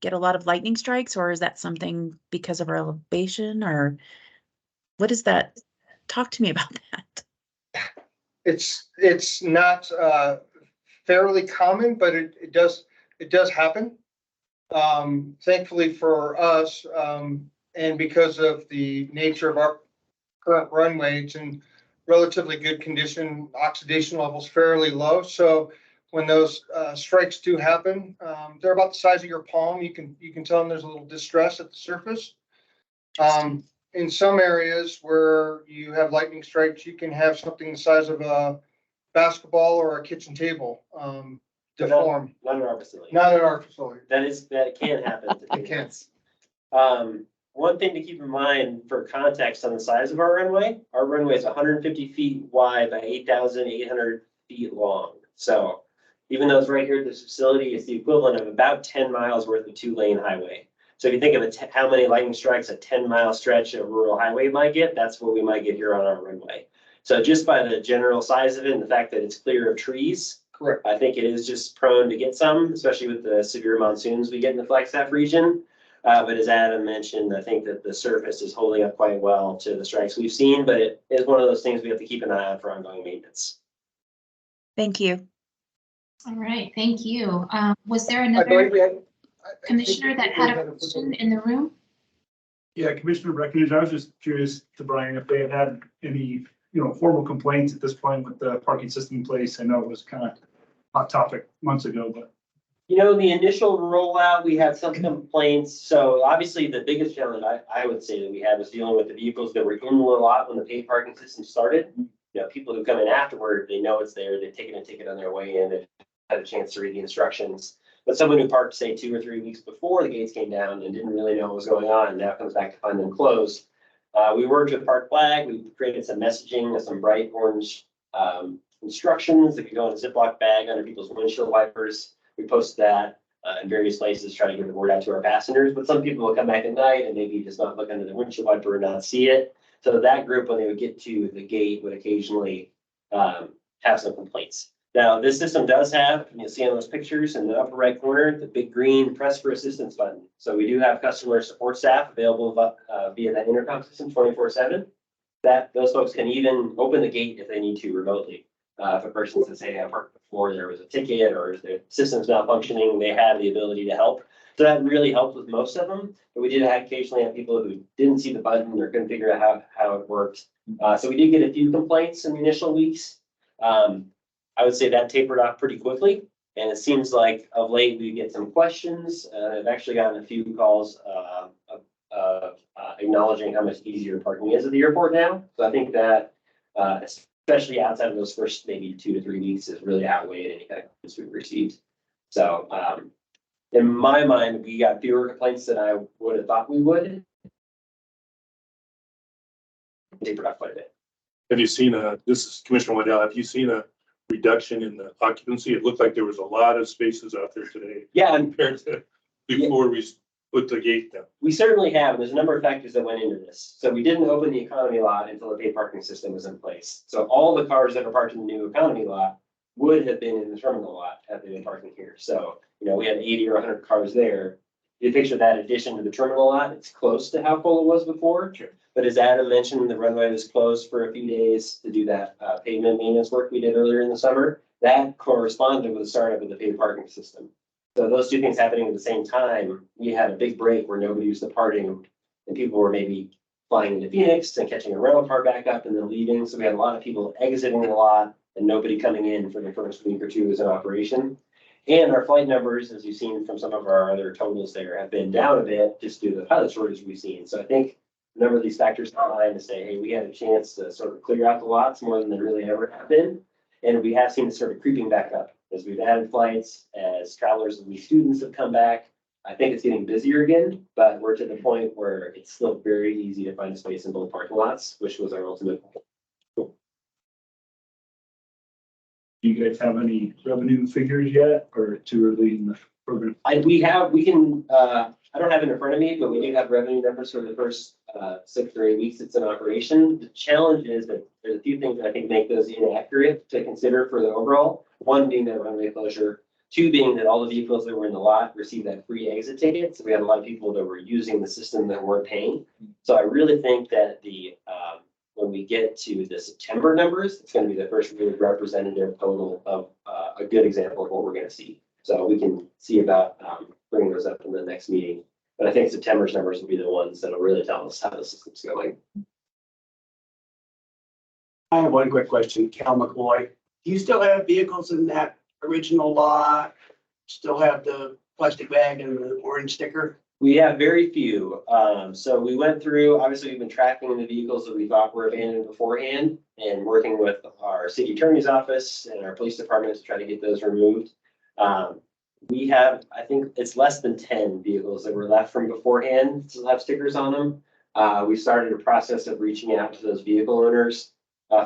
get a lot of lightning strikes, or is that something because of our elevation, or what is that? Talk to me about that. It's not fairly common, but it does happen. Thankfully for us, and because of the nature of our current runway, it's in relatively good condition. Oxidation levels fairly low. So when those strikes do happen, they're about the size of your palm. You can tell them there's a little distress at the surface. In some areas where you have lightning strikes, you can have something the size of a basketball or a kitchen table deform. Not in our facility. Not at our facility. That can happen. It can. One thing to keep in mind for context on the size of our runway is 150 feet wide by 8,800 feet long. So even though it's right here at this facility, it's the equivalent of about 10 miles worth of 2-lane highway. So if you think of how many lightning strikes a 10-mile stretch of rural highway might get, that's what we might get here on our runway. So just by the general size of it and the fact that it's clear of trees, Correct. I think it is just prone to get some, especially with the severe monsoons we get in the Flagstaff region. But as Adam mentioned, I think that the surface is holding up quite well to the strikes we've seen, but it is one of those things we have to keep an eye on for ongoing maintenance. Thank you. All right, thank you. Was there I another believe we had. commissioner that had a question in the room? Yeah, Commissioner Breckenridge, I was just curious to Brian if they had any, formal complaints at this point with the parking system in place. I know it was kind of hot topic months ago, but. The initial rollout, we had some complaints. So obviously the biggest challenge I would say that we had was dealing with the vehicles that were in the lot when the paid parking system started. People who come in afterward, they know it's there, they've taken a ticket on their way in, they've had a chance to read the instructions. But someone who parked, say, 2 or 3 weeks before the gates came down and didn't really know what was going on, now comes back to find them closed. We worked with Park Flag, we created some messaging, some bright orange instructions that could go in a Ziploc bag under people's windshield wipers. We post that in various places, try to get the word out to our passengers, but some people will come back at night and maybe just not look under the windshield wiper and not see it. So that group, when they would get to the gate, would occasionally have some complaints. Now, this system does have, and you'll see on those pictures in the upper right corner, the big green press for assistance button. So we do have customer support staff available via that intercom system 24/7. Those folks can even open the gate if they need to remotely. If a person says, hey, I parked before there was a ticket or the system's not functioning, they have the ability to help. So that really helped with most of them. But we did occasionally have people who didn't see the button or couldn't figure out how it worked. So we did get a few complaints in the initial weeks. I would say that tapered off pretty quickly. And it seems like of late we get some questions. I've actually gotten a few calls acknowledging how much easier parking is at the airport now. So I think that especially outside of those first maybe 2 to 3 weeks has really outweighed any kind of complaints we've received. So in my mind, we got fewer complaints than I would have thought we would. Tapered off quite a bit. Have you seen this is Commissioner Waddell, have you seen a reduction in the occupancy? It looked like there was a lot of spaces out there today. Yeah, compared to before we put the gate down. We certainly have, and there's a number of factors that went into this. So we didn't open the economy lot until the paid parking system was in place. So all the cars that are parked in the new economy lot would have been in the terminal lot had they been parking here. So, we had 80 or 100 cars there. If you picture that addition to the terminal lot, it's close to how full it was before. Sure. But as Adam mentioned, the runway was closed for a few days to do that pavement maintenance work we did earlier in the summer. That corresponded with the startup of the paid parking system. So those two things happening at the same time, we had a big break where nobody was departing and people were maybe flying into Phoenix and catching a rental car back up and then leaving. So we had a lot of people exiting the lot and nobody coming in for the first week or two as an operation. And our flight numbers, as you've seen from some of our other totals there, have been down a bit just due to the pilot shortage we've seen. So I think a number of these factors combine to say, hey, we had a chance to sort of clear out the lots more than they really ever have been. And we have seen it sort of creeping back up as we've added flights, as travelers and students have come back. I think it's getting busier again, but we're to the point where it's still very easy to find a space in both parking lots, which was our ultimate goal. Do you guys have any revenue figures yet or too early in the program? I don't have it in front of me, but we do have revenue numbers for the first 6 or 8 weeks it's in operation. The challenge is that there's a few things that I think make those inaccurate to consider for the overall. One being that runway closure, 2 being that all the vehicles that were in the lot received that free exit ticket. So we had a lot of people that were using the system that weren't paying. So I really think that when we get to the September numbers, it's going to be the first really representative total of a good example of what we're going to see. So we can see about bringing those up in the next meeting. But I think September's numbers will be the ones that'll really tell us how the system's going. I have one quick question, Cal McCoy. Do you still have vehicles in that original lot? Still have the plastic bag and the orange sticker? We have very few. So we went through, obviously we've been tracking the vehicles that we thought were abandoned beforehand and working with our city attorney's office and our police department to try to get those removed. We have, I think it's less than 10 vehicles that were left from beforehand to have stickers on them. We started a process of reaching out to those vehicle owners.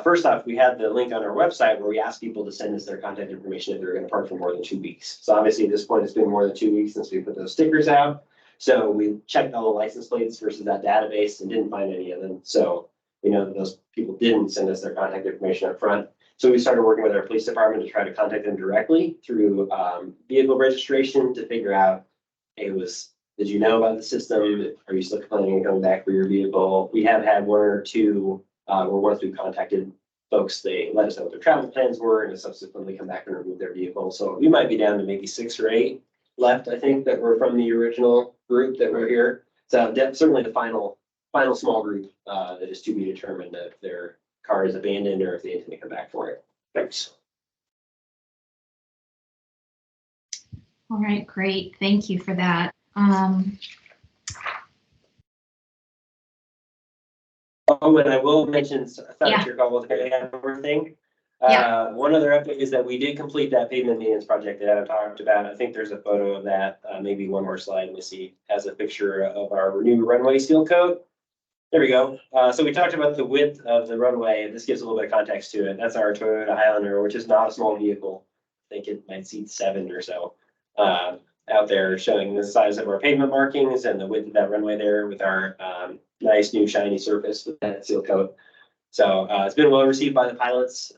First off, we had the link on our website where we asked people to send us their contact information if they were going to park for more than 2 weeks. So obviously at this point, it's been more than 2 weeks since we put those stickers out. So we checked all the license plates versus that database and didn't find any of them. So we know that those people didn't send us their contact information up front. So we started working with our police department to try to contact them directly through vehicle registration to figure out, hey, did you know about the system? Are you still planning on coming back for your vehicle? We have had one or two where once we contacted folks, they let us know what their travel plans were and subsequently come back and remove their vehicle. So we might be down to maybe 6 or 8 left, I think, that were from the original group that were here. So certainly the final small group that is to be determined if their car is abandoned or if they intend to come back for it. Thanks. All right, great. Thank you for that. Oh, and I will mention, I thought Yeah. your call was going to have one more thing. Yeah. One other update is that we did complete that pavement maintenance project that Adam talked about. I think there's a photo of that. Maybe one more slide. Missy has a picture of our new runway seal coat. There we go. So we talked about the width of the runway. This gives a little bit of context to it. That's our Toyota Highlander, which is not a small vehicle. I think it might seat 7 or so. Out there showing the size of our pavement markings and the width of that runway there with our nice new shiny surface with that seal coat. So it's been well received by the pilots.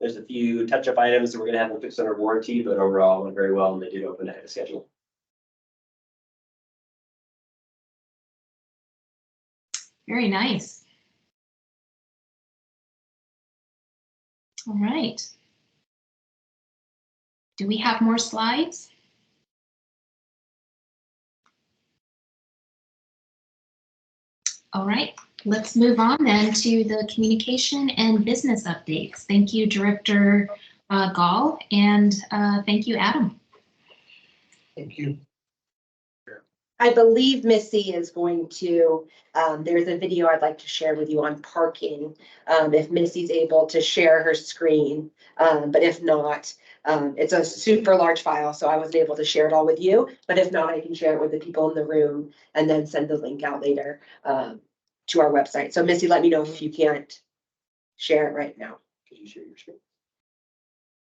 There's a few touch-up items that we're gonna have them fixed under warranty, but overall it went very well and they did open ahead of schedule. Very nice. All right. Do we have more slides? All right, let's move on then to the communication and business updates. Thank you, Director Gall, and thank you, Adam. Thank you. I believe Missy is going to, there's a video I'd like to share with you on parking. If Missy's able to share her screen, but if not, it's a super large file, so I wasn't able to share it all with you. But if not, I can share it with the people in the room and then send the link out later to our website. So Missy, let me know if you can't share it right now. Could you share your screen?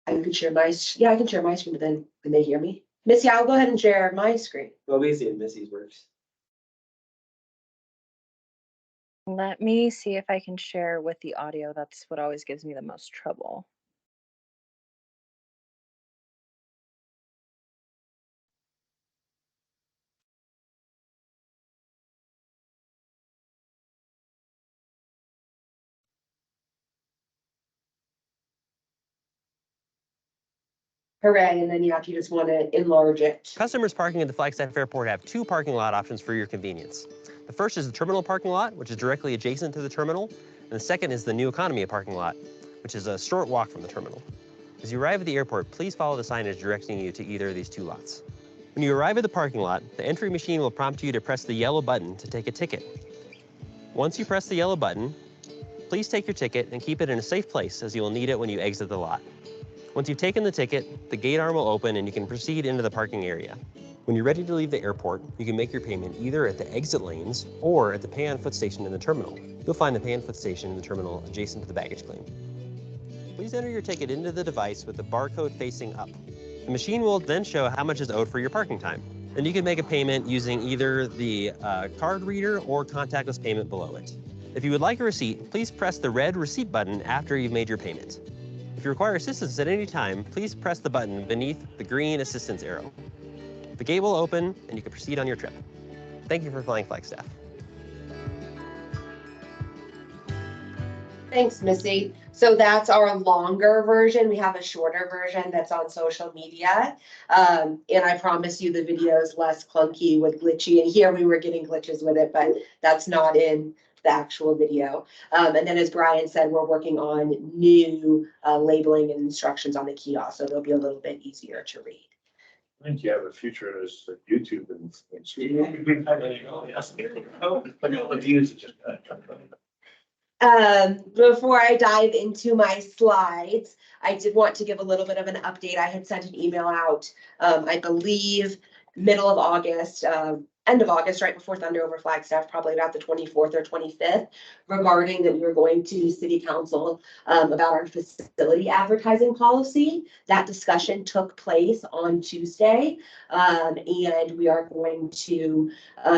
I can share my, yeah, I can share my screen, but then can they hear me? Missy, I'll go ahead and share my screen. Well, we see if Missy's works. Let me see if I can share with the audio. That's what always gives me the most trouble. Hooray, and then you just want to enlarge it. Customers parking at the Flagstaff Airport have 2 parking lot options for your convenience. The first is the terminal parking lot, which is directly adjacent to the terminal, and the second is the new economy parking lot, which is a short walk from the terminal. As you arrive at the airport, please follow the signage directing you to either of these 2 lots. When you arrive at the parking lot, the entry machine will prompt you to press the yellow button to take a ticket. Once you press the yellow button, please take your ticket and keep it in a safe place, as you will need it when you exit the lot. Once you've taken the ticket, the gate arm will open and you can proceed into the parking area. When you're ready to leave the airport, you can make your payment either at the exit lanes or at the pay on foot station in the terminal. You'll find the pay on foot station in the terminal adjacent to the baggage claim. Please enter your ticket into the device with the barcode facing up. The machine will then show how much is owed for your parking time. Then you can make a payment using either the card reader or contactless payment below it. If you would like a receipt, please press the red receipt button after you've made your payment. If you require assistance at any time, please press the button beneath the green assistance arrow. The gate will open and you can proceed on your trip. Thank you for flying Flagstaff. Thanks, Missy. So that's our longer version. We have a shorter version that's on social media. And I promise you the video is less clunky with glitchy. And here we were getting glitches with it, but that's not in the actual video. And then as Brian said, we're working on new labeling and instructions on the kiosk, so they'll be a little bit easier to read. I think you have a future as YouTube and. Before I dive into my slides, I did want to give a little bit of an update. I had sent an email out, I believe, middle of August, end of August, right before Thunder over Flagstaff, probably about the 24th or 25th, regarding that we were going to city council about our facility advertising policy. That discussion took place on Tuesday, and we are going to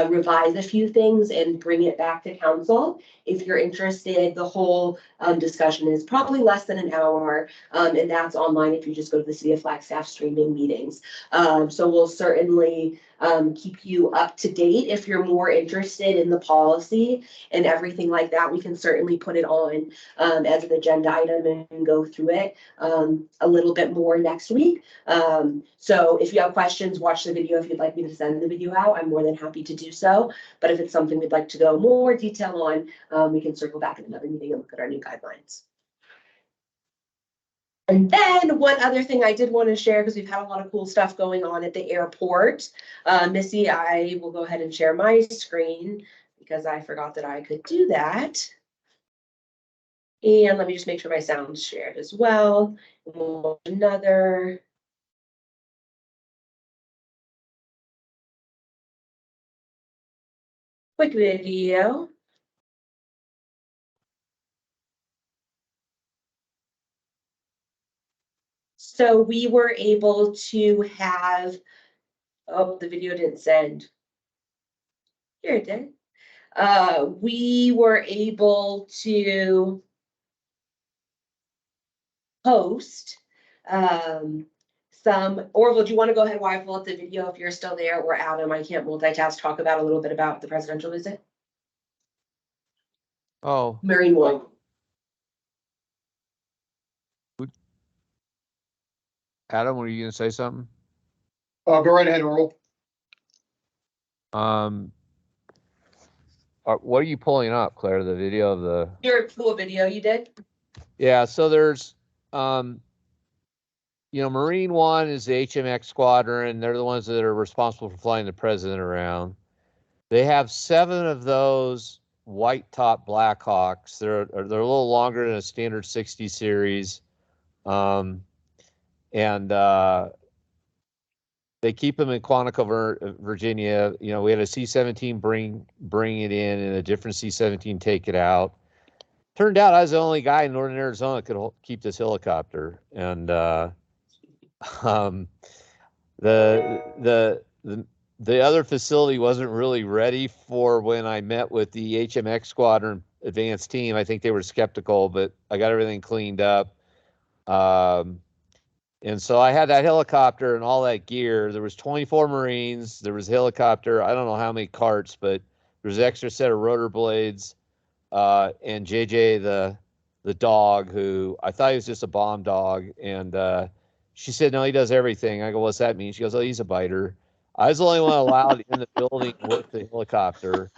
revise a few things and bring it back to council. If you're interested, the whole discussion is probably less than an hour, and that's online if you just go to the City of Flagstaff streaming meetings. So we'll certainly keep you up to date. If you're more interested in the policy and everything like that, we can certainly put it on as an agenda item and go through it a little bit more next week. So if you have questions, watch the video. If you'd like me to send the video out, I'm more than happy to do so. But if it's something we'd like to go more detail on, we can circle back in another meeting and look at our new guidelines. And then one other thing I did want to share, because we've had a lot of cool stuff going on at the airport. Missy, I will go ahead and share my screen because I forgot that I could do that. And let me just make sure my sound's shared as well. We'll watch another. Quick video. So we were able to have, oh, the video didn't send. Here it did. We were able to post some, Orville, do you want to go ahead while I pull up the video if you're still there, or Adam, I can't multitask, talk about a little bit about the presidential visit? Oh, Marine One. Adam, were you gonna say something? Go right ahead, Oral. What are you pulling up, Claire? The video of the. Your cool video you did? Yeah, so there's, Marine One is the HMX squadron. They're the ones that are responsible for flying the president around. They have 7 of those white top Blackhawks. They're a little longer than a standard 60 series. They keep them in Quantico, Virginia. We had a C-17 bring it in and a different C-17 take it out. Turned out I was the only guy in northern Arizona that could keep this helicopter. And the other facility wasn't really ready for when I met with the HMX squadron advanced team. I think they were skeptical, but I got everything cleaned up. And so I had that helicopter and all that gear. There was 24 Marines. There was a helicopter. I don't know how many carts, but there was an extra set of rotor blades. And JJ, the dog, who I thought he was just a bomb dog. And she said, no, he does everything. I go, what's that mean? She goes, oh, he's a biter. I was the only one allowed in the building with the helicopter.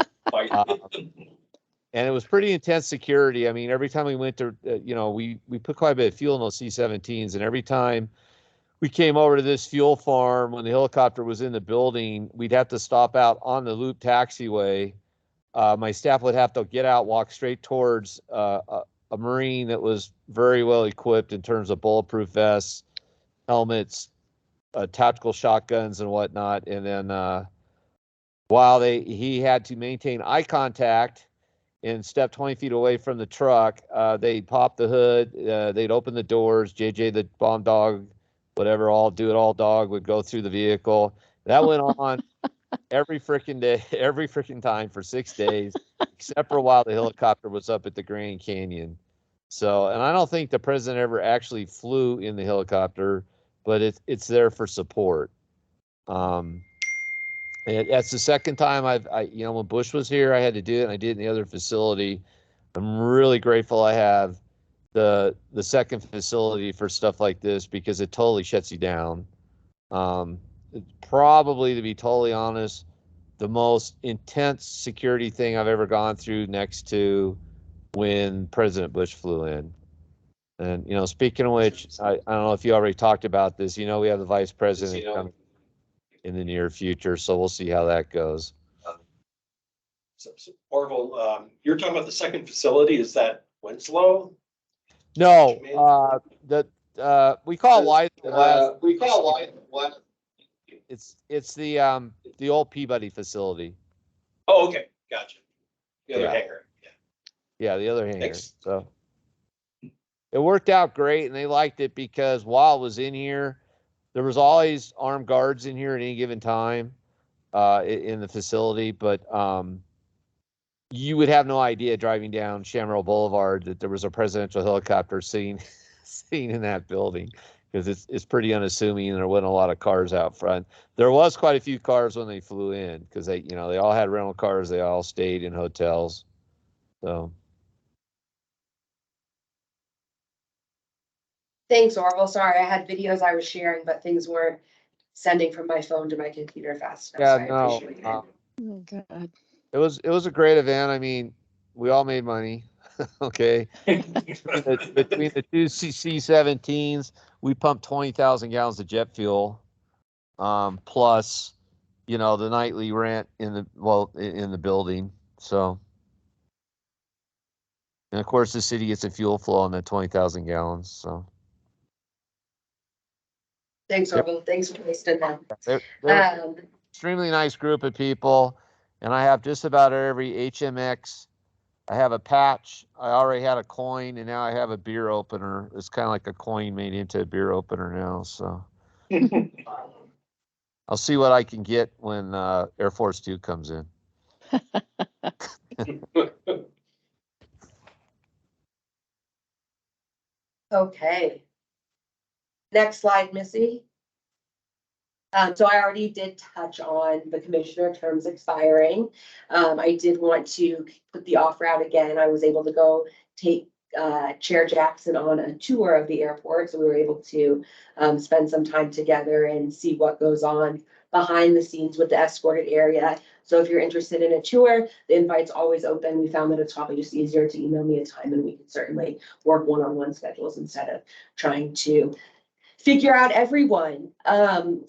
And it was pretty intense security. I mean, every time we went to, we put quite a bit of fuel in those C-17s. And every time we came over to this fuel farm, when the helicopter was in the building, we'd have to stop out on the loop taxiway. My staff would have to get out, walk straight towards a Marine that was very well equipped in terms of bulletproof vests, helmets, tactical shotguns and whatnot. And then while he had to maintain eye contact and step 20 feet away from the truck, they'd pop the hood, they'd open the doors. JJ, the bomb dog, whatever, all dog would go through the vehicle. That went on every freaking day, every freaking time for 6 days, except for a while the helicopter was up at the Grand Canyon. So, and I don't think the president ever actually flew in the helicopter, but it's there for support. And that's the second time when Bush was here, I had to do it, and I did it in the other facility. I'm really grateful I have the second facility for stuff like this, because it totally shuts you down. It's probably, to be totally honest, the most intense security thing I've ever gone through, next to when President Bush flew in. And, speaking of which, I don't know if you already talked about this, we have the vice president coming in the near future, so we'll see how that goes. Orville, you're talking about the second facility, is that Winslow? No, we call it It's the old Peabody facility. Oh, okay, gotcha. The other Yeah. hangar. Yeah, the other hangar. Thanks. So it worked out great, and they liked it because while it was in here, there was always armed guards in here at any given time in the facility, but you would have no idea driving down Shamrock Boulevard that there was a presidential helicopter sitting in that building, because it's pretty unassuming and there wasn't a lot of cars out front. There was quite a few cars when they flew in because they all had rental cars. They all stayed in hotels. So Thanks, Orville. Sorry, I had videos I was sharing, but things weren't sending from my phone to my computer fast enough. yeah, So I no, appreciate it. Oh, God. it was a great event. I mean, we all made money. Okay. Between the two C-17s, we pumped 20,000 gallons of jet fuel, plus, the nightly rent in the building. So, and of course, the city gets a fuel flow on that 20,000 gallons. So Thanks, Orville. Thanks for wasting them. they're extremely nice group of people, and I have just about every HMX. I have a patch. I already had a coin, and now I have a beer opener. It's kind of like a coin made into a beer opener now. So I'll see what I can get when Air Force 2 comes in. Okay. Next slide, Missy. So I already did touch on the commissioner terms expiring. I did want to put the offer out again. I was able to go take Chair Jackson on a tour of the airport. So we were able to spend some time together and see what goes on behind the scenes with the escorted area. So if you're interested in a tour, the invite's always open. We found that it's probably just easier to email me a time, and we could certainly work one-on-one schedules instead of trying to figure out everyone.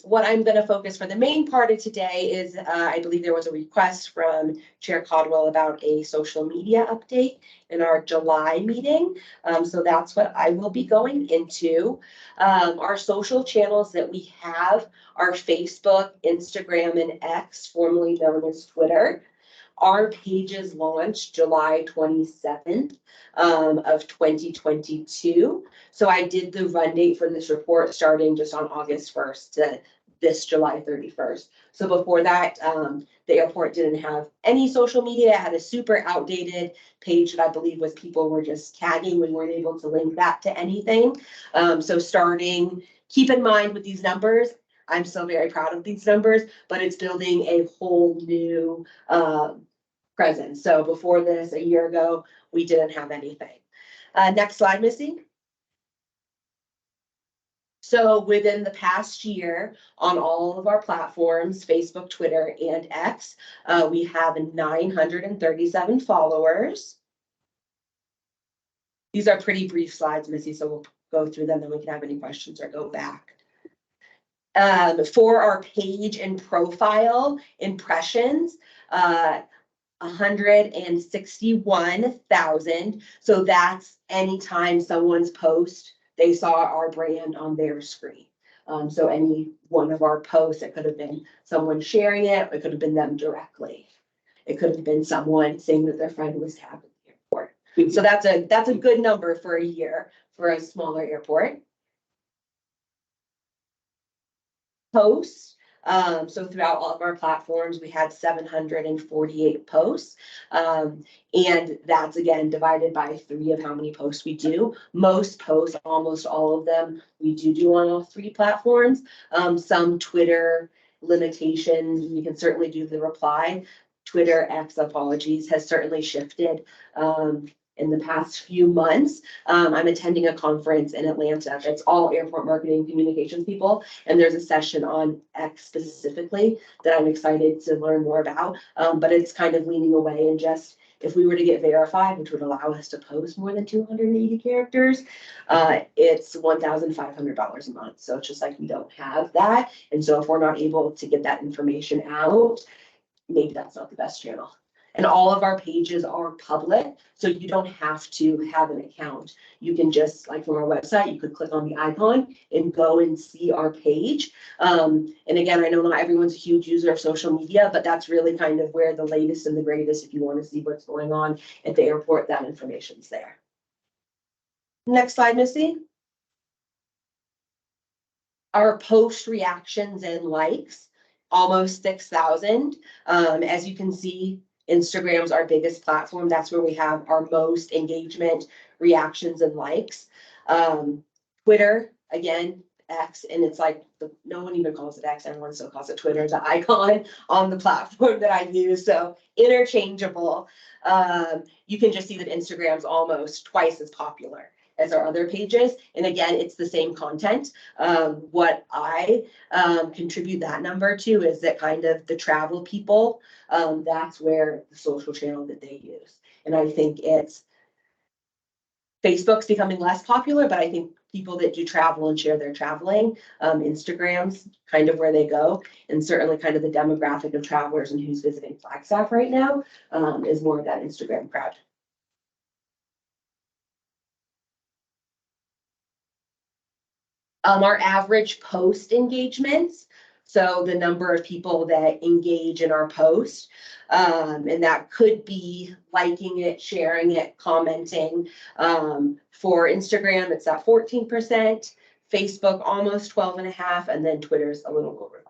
What I'm going to focus for the main part of today is I believe there was a request from Chair Caldwell about a social media update in our July meeting. So that's what I will be going into. Our social channels that we have are Facebook, Instagram, and X, formerly known as Twitter. Our pages launched July 27th of 2022. So I did the run date for this report starting just on August 1st to this July 31st. So before that, the airport didn't have any social media. It had a super outdated page that I believe was people were just tagging. We weren't able to link that to anything. So keep in mind with these numbers, I'm still very proud of these numbers, but it's building a whole new presence. So before this, a year ago, we didn't have anything. Next slide, Missy. So within the past year, on all of our platforms, Facebook, Twitter, and X, we have 937 followers. These are pretty brief slides, Missy, so we'll go through them, then we can have any questions or go back. For our page and profile impressions, 161,000. So that's anytime someone's post, they saw our brand on their screen. So any one of our posts, it could have been someone sharing it, it could have been them directly. It could have been someone saying that their friend was tagged at the airport. So that's a good number for a year for a smaller airport. Posts. So throughout all of our platforms, we had 748 posts. And that's again divided by 3 of how many posts we do. Most posts, almost all of them, we do on all 3 platforms. Some Twitter limitations, we can certainly do the reply. Twitter X, apologies, has certainly shifted in the past few months. I'm attending a conference in Atlanta. It's all airport marketing communications people. And there's a session on X specifically that I'm excited to learn more about. But it's kind of leaning away, and just if we were to get verified, which would allow us to post more than 280 characters, it's $1,500 a month. So it's just like we don't have that. And so if we're not able to get that information out, maybe that's not the best channel. And all of our pages are public, so you don't have to have an account. You can just, like from our website, you could click on the icon and go and see our page. And again, I know not everyone's a huge user of social media, but that's really kind of where the latest and the greatest, if you want to see what's going on at the airport, that information's there. Next slide, Missy. Our post reactions and likes, almost 6,000. As you can see, Instagram's our biggest platform. That's where we have our most engagement, reactions, and likes. Twitter, again, X, and it's like, no one even calls it X, everyone still calls it Twitter, the icon on the platform that I use, so interchangeable. You can just see that Instagram's almost twice as popular as our other pages. And again, it's the same content. What I contribute that number to is that kind of the travel people, that's where the social channel that they use. And I think Facebook's becoming less popular, but I think people that do travel and share their traveling, Instagram's kind of where they go. And certainly kind of the demographic of travelers and who's visiting Flagstaff right now is more of that Instagram crowd. Our average post engagements, so the number of people that engage in our post, and that could be liking it, sharing it, commenting. For Instagram, it's at 14%, Facebook almost 12.5%, and then Twitter's a little over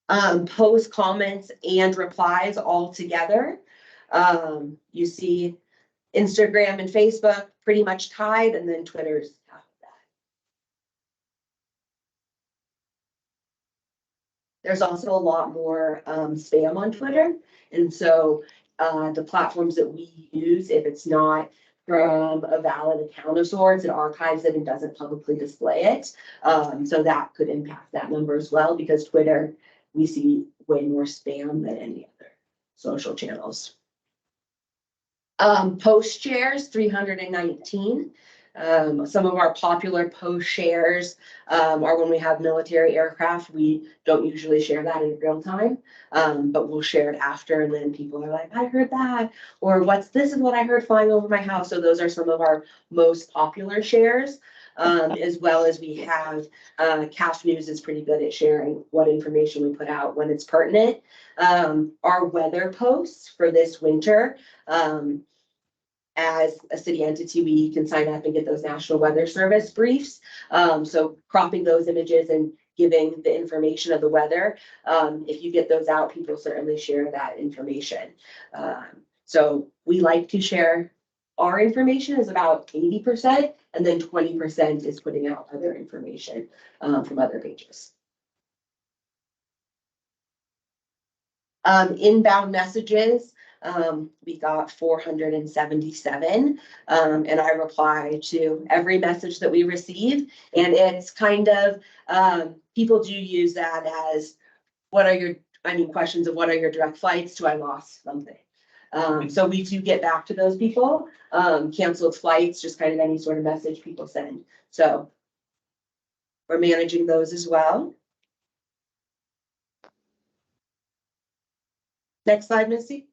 5%. Post comments and replies all together. You see Instagram and Facebook pretty much tied, and then Twitter's half of that. There's also a lot more spam on Twitter. And so the platforms that we use, if it's not from a valid account of sorts, it archives it and doesn't publicly display it. So that could impact that number as well, because Twitter, we see way more spam than any other social channels. Post shares, 319. Some of our popular post shares are when we have military aircraft. We don't usually share that in real time, but we'll share it after, and then people are like, I heard that, or this is what I heard flying over my house. So those are some of our most popular shares. As well as we have CAF News is pretty good at sharing what information we put out when it's pertinent. Our weather posts for this winter, as a city entity, we can sign up and get those National Weather Service briefs. So cropping those images and giving the information of the weather. If you get those out, people certainly share that information. So we like to share our information is about 80%, and then 20% is putting out other information from other pages. Inbound messages, we got 477, and I reply to every message that we receive. And it's kind of, people do use that as, questions of what are your direct flights to I lost something. So we do get back to those people, canceled flights, just kind of any sort of message people send. So we're managing those as well. Next slide, Missy.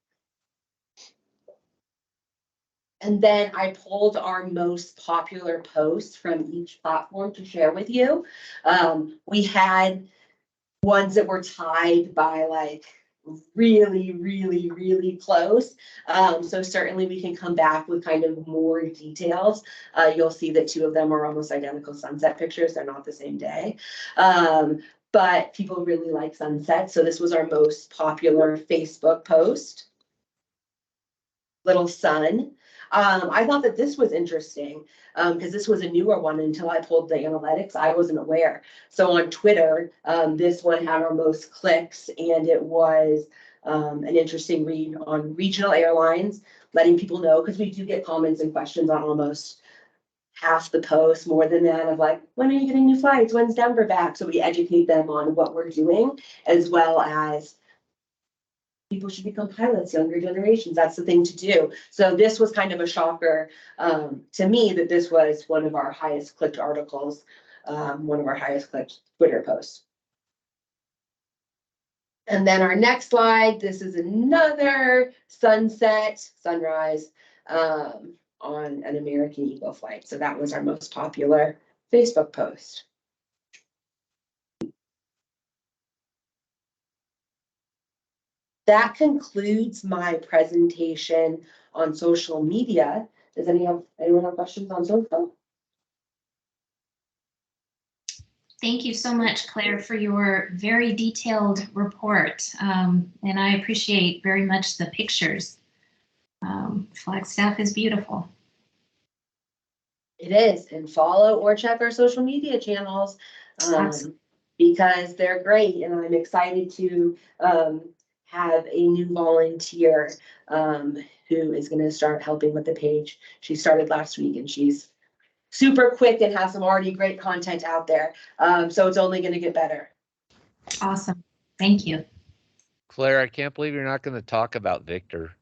And then I pulled our most popular posts from each platform to share with you. We had ones that were tied by like really, really, really close. So certainly we can come back with kind of more details. You'll see that 2 of them are almost identical sunset pictures. They're not the same day. But people really like sunsets. So this was our most popular Facebook post. Little sun. I thought that this was interesting because this was a newer one. Until I pulled the analytics, I wasn't aware. So on Twitter, this one had our most clicks, and it was an interesting read on regional airlines, letting people know, because we do get comments and questions on almost half the post, more than that, of like, when are you getting new flights? When's Denver back? So we educate them on what we're doing, as well as people should become pilots, younger generations. That's the thing to do. So this was kind of a shocker to me that this was one of our highest clicked articles one of our highest clicked Twitter posts. And then our next slide, this is another sunrise, on an American Eagle flight. So that was our most popular Facebook post. That concludes my presentation on social media. Does anyone have questions on social? Thank you so much, Claire, for your very detailed report. And I appreciate very much the pictures. Flagstaff is beautiful. It is, and follow or check our social media channels because they're great, and I'm excited to have a new volunteer who is going to start helping with the page. She started last week, and she's super quick and has some already great content out there. So it's only going to get better. Awesome. Thank you. Claire, I can't believe you're not going to talk about Victor.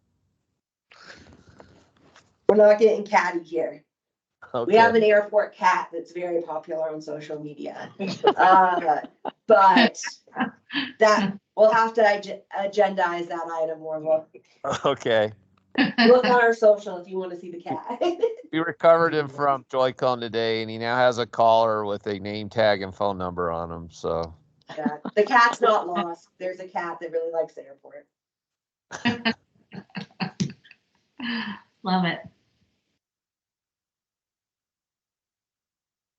We're not getting catty here. Okay. We have an airport cat that's very popular on social media. But that we'll have to agendize that item more. Okay. Look on our social if you want to see the cat. We recovered him from Joy-Con today, and he now has a collar with a name tag and phone number on him. So Yeah, the cat's not lost. There's a cat that really likes the airport. Love it.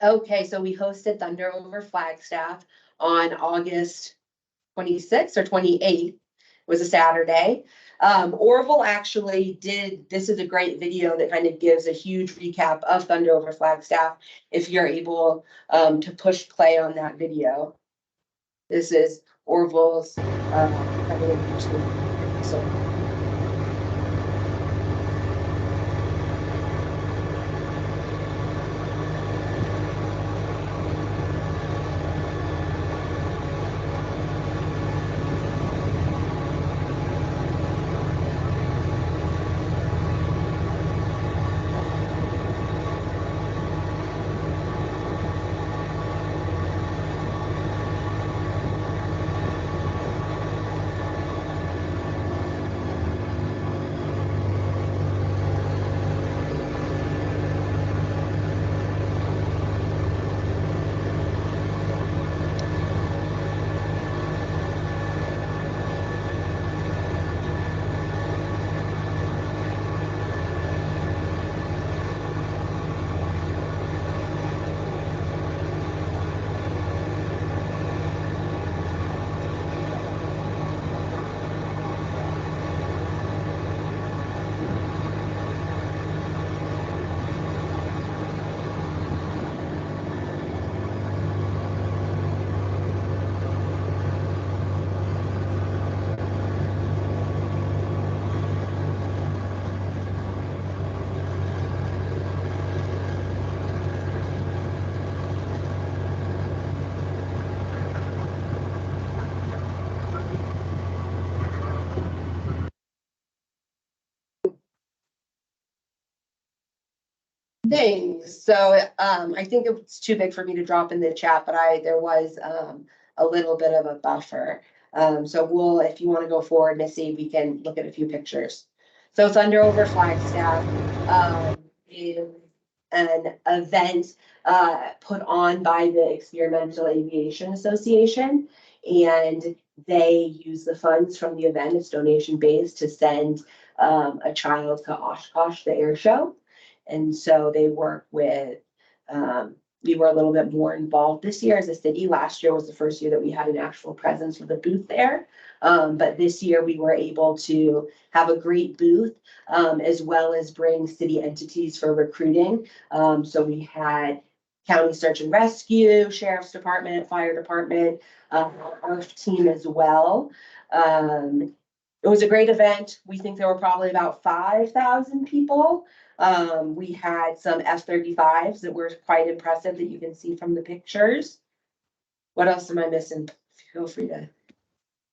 Okay, so we hosted Thunder over Flagstaff on August 26th or 28th. It was a Saturday. Orville actually did, this is a great video that kind of gives a huge recap of Thunder over Flagstaff if you're able to push play on that video. This is Orville's kind of YouTube. So. Things. So I think it's too big for me to drop in the chat, but there was a little bit of a buffer. So we'll, if you want to go forward, Missy, we can look at a few pictures. So Thunder over Flagstaff is an event put on by the Experimental Aviation Association, and they use the funds from the event, it's donation based, to send a child to Oshkosh, the air show. And so they work with, we were a little bit more involved this year as a city. Last year was the first year that we had an actual presence with a booth there. But this year we were able to have a great booth, as well as bring city entities for recruiting. So we had County Search and Rescue, Sheriff's Department, Fire Department, our team as well. It was a great event. We think there were probably about 5,000 people. We had some F-35s that were quite impressive that you can see from the pictures. What else am I missing? Feel free to.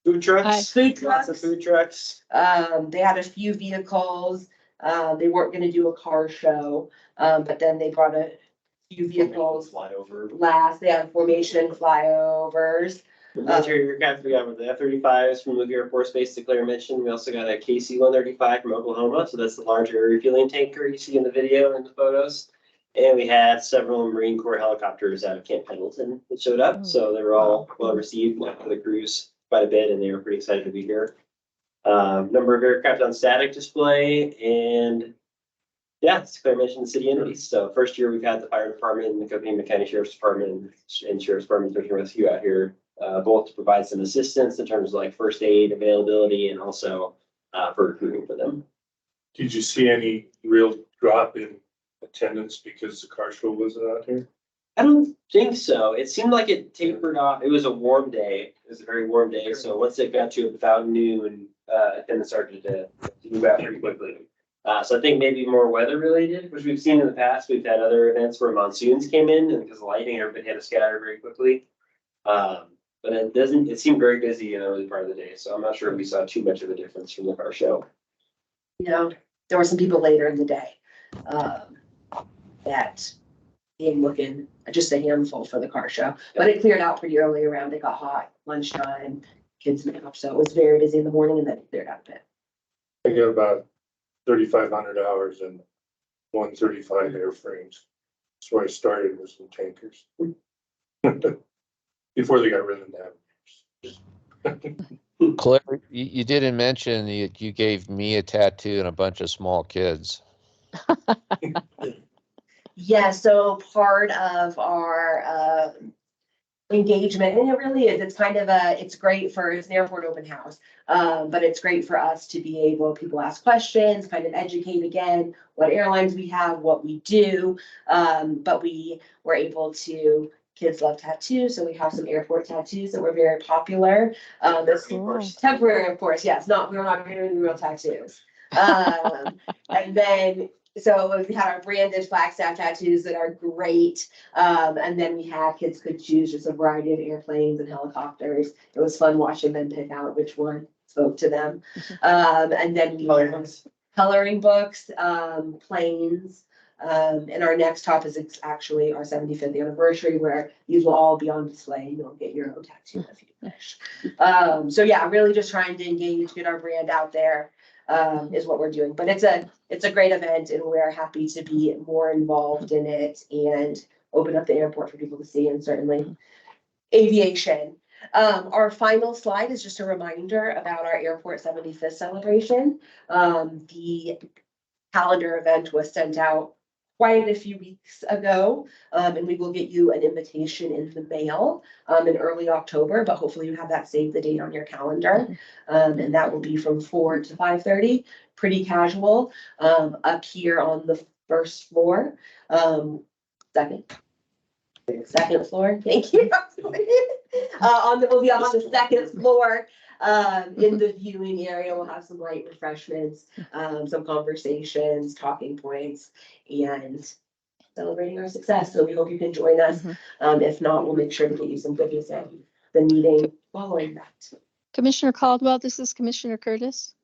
Food trucks. Food Lots trucks. of food trucks. They had a few vehicles. They weren't going to do a car show, but then they brought a few vehicles Fly over. last. They have formation flyovers. The military aircraft, we got the F-35s from Luke Air Force Base that Claire mentioned. We also got a KC-135 from Oklahoma. So that's the larger air refueling tanker you see in the video and the photos. And we had several Marine Corps helicopters out of Camp Pendleton that showed up. So they were all well received for the crews quite a bit, and they were pretty excited to be here. Number of aircraft on static display, and yeah, as Claire mentioned, the city entities. So first year we've had the fire department and the Coconino County Sheriff's Department and Sheriff's Department Search and Rescue out here, both to provide some assistance in terms of like first aid availability and also for recruiting for them. Did you see any real drop in attendance because the car show wasn't out here? I don't think so. It seemed like it tapered off. It was a warm day. It was a very warm day. So once it got to about noon, attendance started to move out pretty quickly. So I think maybe more weather related, which we've seen in the past. We've had other events where monsoons came in, and because of lightning, everybody had to scatter very quickly. But it seemed very busy in the early part of the day. So I'm not sure if we saw too much of a difference from the car show. You know, there were some people later in the day that came looking, just a handful for the car show, but it cleared out pretty early around. It got hot, lunchtime, kids nap. So it was very busy in the morning and then it cleared out a bit. I got about 3,500 hours and 135 airframes. That's where I started with some tankers. Before they got rid of them. Claire, you didn't mention you gave me a tattoo and a bunch of small kids. Yeah, so part of our engagement, and it really is, it's kind of it's great for, it's an airport open house, but it's great for us to be able, people ask questions, kind of educate again, what airlines we have, what we do, but we were able to, kids love tattoos, so we have some airport tattoos that were very popular. Temporary, of course, yes, we're not doing real tattoos. And then, so we had our branded Flagstaff tattoos that are great. And then we had kids could choose just a variety of airplanes and helicopters. It was fun watching them pick out which one spoke to them. And then we coloring books, planes. And our next top is actually our 75th anniversary, where these will all be on display. You'll get your own tattoo if you wish. So yeah, really just trying to engage, get our brand out there. Is what we're doing, but it's a great event, and we're happy to be more involved in it and open up the airport for people to see, and certainly aviation. Our final slide is just a reminder about our airport 75th celebration. The calendar event was sent out quite a few weeks ago, and we will get you an invitation in the mail in early October, but hopefully you have that saved the date on your calendar. And that will be from 4 to 5:30, pretty casual, up here on the first floor, second floor, thank you. We'll be on the second floor. In the viewing area, we'll have some light refreshments, some conversations, talking points, and celebrating our success. So we hope you can join us. If not, we'll make sure to get you some goodies at the meeting following that. Commissioner Caldwell, this is Commissioner Curtis.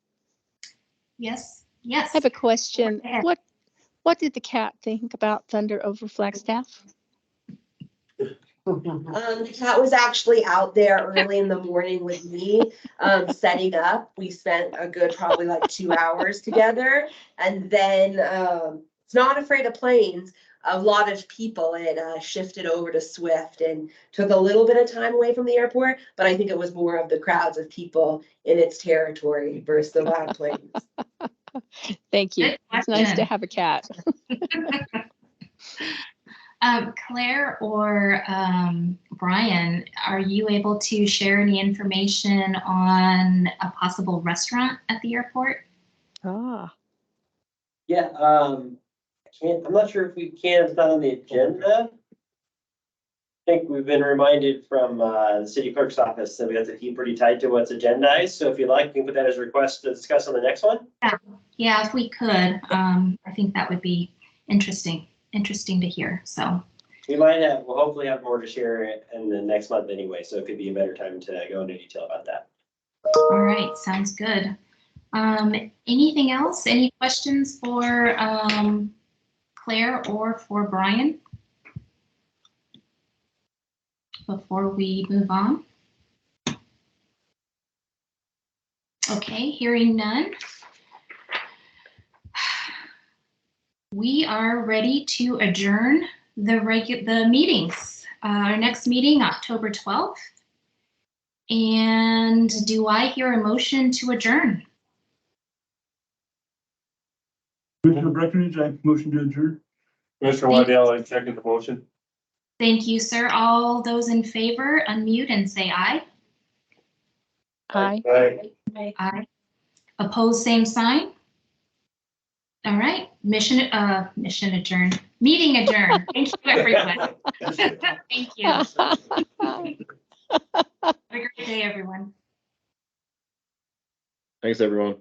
Yes. I have a question. What did the cat think about thunder over Flagstaff? The cat was actually out there early in the morning with me, setting up. We spent a good probably like 2 hours together, and then it's not afraid of planes. A lot of people, it shifted over to Swift and took a little bit of time away from the airport, but I think it was more of the crowds of people in its territory versus the loud planes. Thank you. It's nice to have a cat. Claire or Brian, are you able to share any information on a possible restaurant at the airport? Yeah, I'm not sure if we can, it's not on the agenda. I think we've been reminded from the city clerk's office that we have to keep pretty tight to what's agendized. So if you'd like, we can put that as a request to discuss on the next one. Yeah, if we could, I think that would be interesting to hear. So we'll hopefully have more to share in the next month anyway. So it could be a better time to go into detail about that. All right, sounds good. Anything else? Any questions for Claire or for Brian? before we move on? Okay, hearing none. We are ready to adjourn the meetings. Our next meeting, October 12th. And do I hear a motion to adjourn? Commissioner Breckinridge, I motion to adjourn. Commissioner Waddell, I second the motion. Thank you, sir. All those in favor, unmute and say aye. Aye. Aye. Aye. Opposed, same sign. All right, mission adjourned. Meeting adjourned. Thank you, everyone. Thank you. Have a great day, everyone. Thanks, everyone.